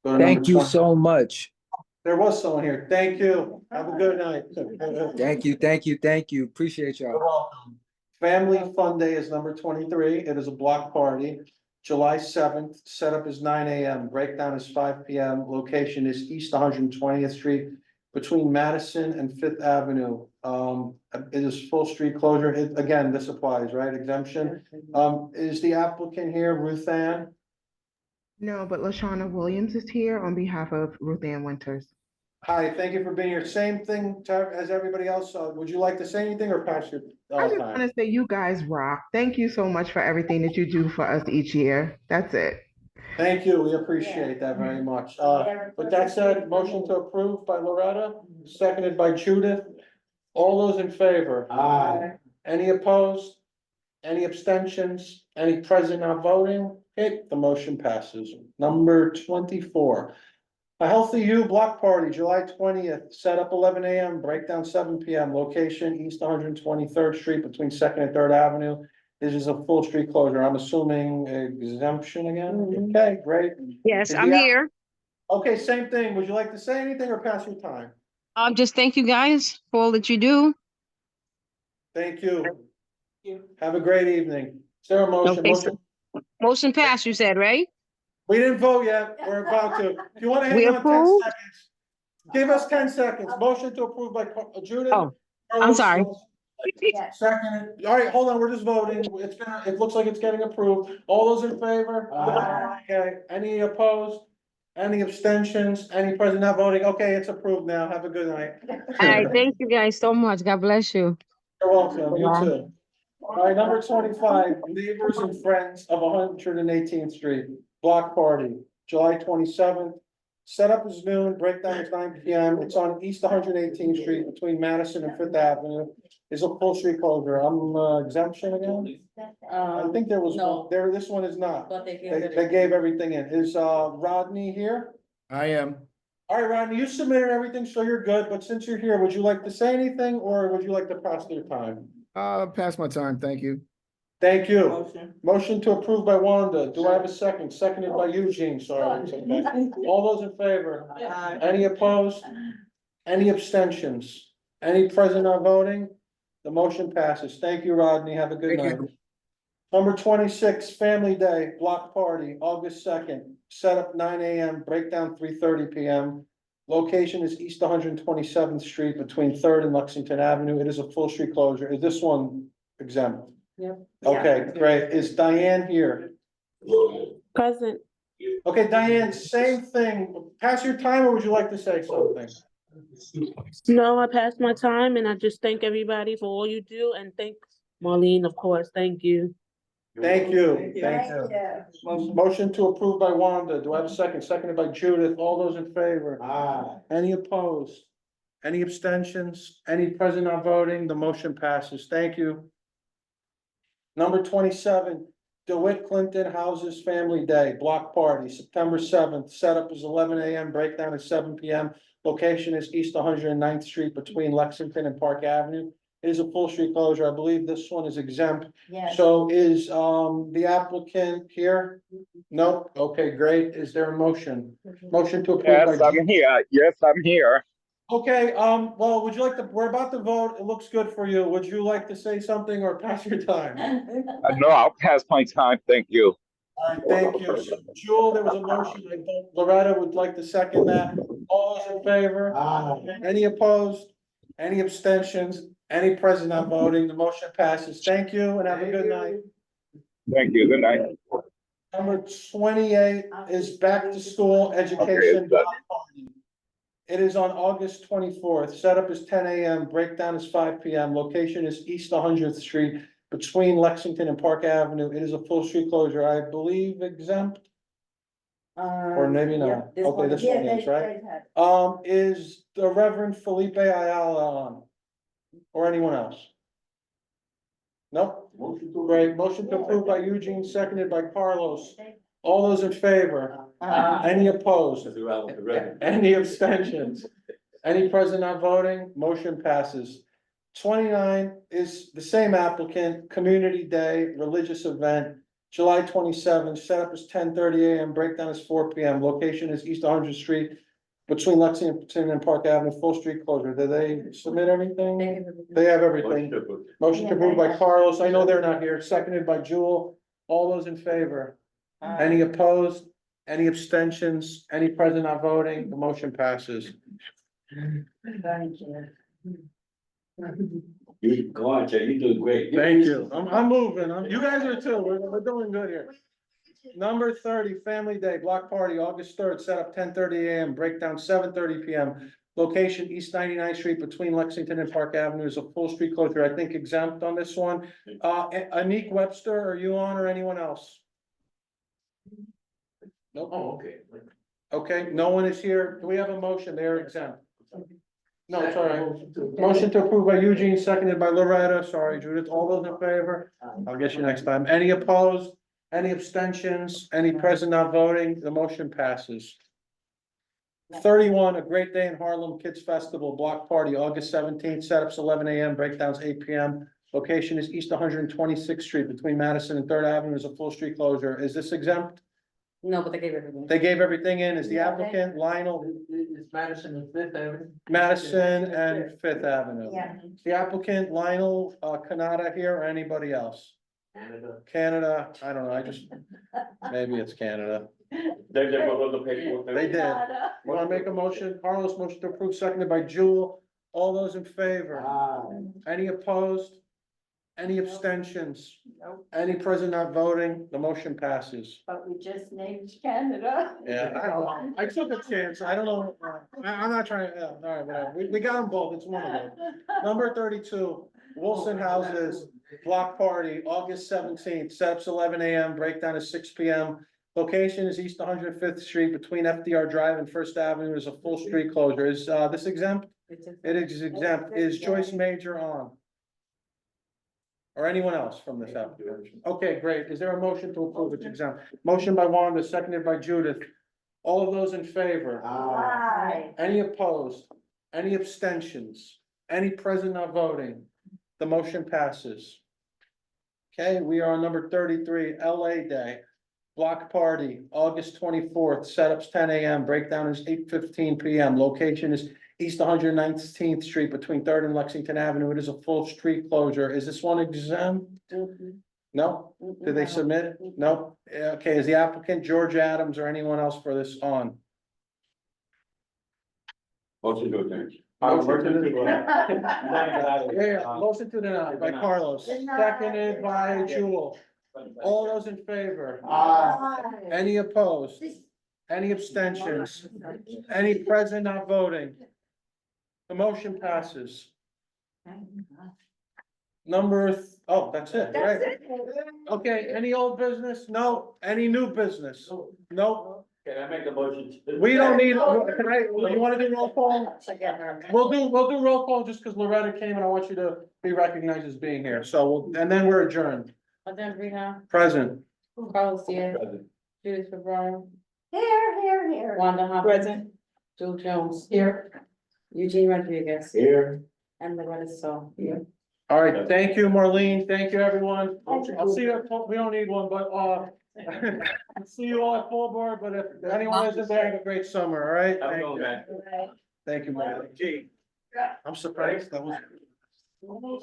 Go to number Thank you 20. so much. There was someone here. Thank you. Have a good night. Thank you, thank you, thank you. Appreciate You're y'all. welcome. Family Fun Day is number 23. It is a block party. July 7th, setup is 9 AM, breakdown is 5 PM. Location is East 120th Street between Madison and Fifth Avenue. It is full street closure. Again, this applies, right? Exemption. Is the applicant here, Ruth Ann? No, but LaShawna Williams is here on behalf of Ruth Ann Winters. Hi, thank you for being here. Same thing as everybody else. Would you like to say anything or pass your I just time? want to say you guys rock. Thank you so much for everything that you do for us each year. That's it. Thank you. We appreciate that very much. With that said, motion to approve by Loretta, seconded by Judith. All those in favor? Aye. Any opposed? Any abstentions? Any present not voting? Okay, the motion passes. Number 24. A Healthy You Block Party, July 20th, set up 11 AM, breakdown 7 PM, location East 123rd Street between Second and Third Avenue. This is a full street closure. I'm assuming exemption again? Okay, great. Yes, Is I'm the app- here. Okay, same thing. Would you like to say anything or pass your time? Just thank you guys for all that you do. Thank you. Have a great evening. Is there a motion? Okay, so- Motion passed, you said, right? We didn't vote yet. We're about to. If you want to We hang on 10 approved? seconds. Give us 10 seconds. Motion to approve by Judith. Oh, I'm sorry. Second. All right, hold on. We're just voting. It looks like it's getting approved. All those in favor? Aye. Okay, any opposed? Any abstentions? Any present not voting? Okay, it's approved now. Have a good night. All right, thank you guys so much. God bless you. You're welcome. You Bye. too. All right, number 25, Neighbors and Friends of 118th Street, block party, July 27th. Setup is noon, breakdown is 9 PM. It's on East 118th Street between Madison and Fifth Avenue. Is a full street closure. I'm exemption again? I think there was, no. there, this one is not. But they gave They it. gave everything in. Is Rodney here? I am. All right, Rodney, you submitted everything, so you're good, but since you're here, would you like to say anything or would you like to pass your time? Pass my time, thank you. Thank you. Motion. Motion to approve by Wanda. Do I have a second? Seconded by Eugene, sorry. All those in favor? Aye. Any opposed? Any abstentions? Any present not voting? The motion passes. Thank you, Rodney. Have a good night. Number 26, Family Day Block Party, August 2nd, setup 9 AM, breakdown 3:30 PM. Location is East 127th Street between Third and Lexington Avenue. It is a full street closure. Is this one exempt? Yep. Okay, great. Is Diane here? Present. Okay, Diane, same thing. Pass your time, or would you like to say something? No, I passed my time and I just thank everybody for all you do and thank Marlene, of course. Thank you. Thank you. Thank you. Motion to approve by Wanda. Do I have a second? Seconded by Judith. All those in favor? Aye. Any opposed? Any abstentions? Any present not voting? The motion passes. Thank you. Number 27, DeWitt Clinton Houses Family Day Block Party, September 7th. Setup is 11 AM, breakdown is 7 PM. Location is East 109th Street between Lexington and Park Avenue. It is a full street closure. I believe this one is exempt. Yes. So is the applicant here? No? Okay, great. Is there a motion? Motion to approve by. Yes, I'm here. Yes, I'm here. Okay, well, would you like to, we're about to vote. It looks good for you. Would you like to say something or pass your time? No, I'll pass my time. Thank you. All right, thank you. So, Jewel, there was a motion. I think Loretta would like to second that. All those in favor? Any opposed? Any abstentions? Any present not voting? The motion passes. Thank you and have a good night. Thank you. Good night. Number 28 is back to school education. Okay, It is on August 24th. Setup is 10 AM, breakdown is 5 PM. Location is East 100th Street between Lexington and Park Avenue. It is a full street closure, I believe exempt, or maybe not. Okay, this one is, right? Is the Reverend Felipe Ayala on? Or anyone else? Nope. Great. Motion to approve by Eugene, seconded by Carlos. All those in favor? Any opposed? Any abstentions? Any present not voting? Motion passes. 29 is the same applicant, Community Day, religious event, July 27th, setup is 10:30 AM, breakdown is 4 PM, location is East 100th Street, between Lexington and Park Avenue, full street closure. Did they submit everything? They have everything. Motion to approve by Carlos. I know they're not here. Seconded by Jewel. All those in favor? Any opposed? Any abstentions? Any present not voting? The motion passes. You, go on, Jay, you're doing great. Thank you. I'm moving. You guys are too. We're doing good here. Number 30, Family Day Block Party, August 3rd, setup 10:30 AM, breakdown 7:30 PM. Location East 99th Street between Lexington and Park Avenue is a full street closure. I think exempt on this one. Anik Webster, are you on or anyone else? Nope. Oh, okay. Okay, no one is here. Do we have a motion? They are exempt. No, it's all right. Motion to approve by Eugene, seconded by Loretta. Sorry, Judith. All those in favor? I'll get you next time. Any opposed? Any abstentions? Any present not voting? The motion passes. 31, A Great Day in Harlem Kids Festival Block Party, August 17th, setups 11 AM, breakdowns 8 PM. Location is East 126th Street between Madison and Third Avenue is a full street closure. Is this exempt? No, but they gave everything. They gave everything in. Is the applicant Lionel? It's Madison and Fifth Avenue. Madison and Fifth Avenue. Yeah. Is the applicant Lionel, Canada here or anybody else? Canada, I don't know, maybe it's Canada. They put on the paperwork. They did. You wanna make a motion? Carlos, motion to approve, seconded by Jewel. All those in favor? Any opposed? Any abstentions? Any present not voting? The motion passes. But we just named Canada. Yeah, I don't know. I took a chance. I don't know. I'm not trying, all right, whatever. We got them both. It's one of them. Number 32, Wilson Houses Block Party, August 17th, setups 11 AM, breakdown is 6 PM. Location is East 105th Street between FDR Drive and First Avenue is a full street closure. Is this exempt? It is exempt. Is Joyce Major on? Or anyone else from this application? Okay, great. Is there a motion to approve? It's exempt. Motion by Wanda, seconded by Judith. All of those in favor? Aye. Any opposed? Any abstentions? Any present not voting? The motion passes. Okay, we are on number 33, LA Day. Block Party, August 24th, setups 10 AM, breakdown is 8:15 PM. Location is East 119th Street between Third and Lexington Avenue. It is a full street closure. Is this one exempt? No? Did they submit? No? Okay, is the applicant George Adams or anyone else for this on? Motion to adjourn. Yeah, motion to deny by Carlos, seconded by Jewel. All those in favor? Any opposed? Any abstentions? Any present not voting? The motion passes. That's it, right? Okay, any old business? No. Any new business? No. Can I make a motion? We don't need, you wanna do roll call? We'll do roll call just because Loretta came and I want you to be recognized as being here. So, and then we're adjourned. Adem Riham, Present. Carlos Diaz, Judith Rivera, Here. Wanda Hopper. Present. Jill Jones. Here. Eugene Rodriguez. Here. And Loretta So. Here. All right, thank you, Marlene. Thank you, everyone. I'll see you at, we don't need one, but, I'll see you all at full board, but if anyone isn't there, have a great summer, all right? I'm going back. Thank you, Marlene. I'm surprised that was. Wait.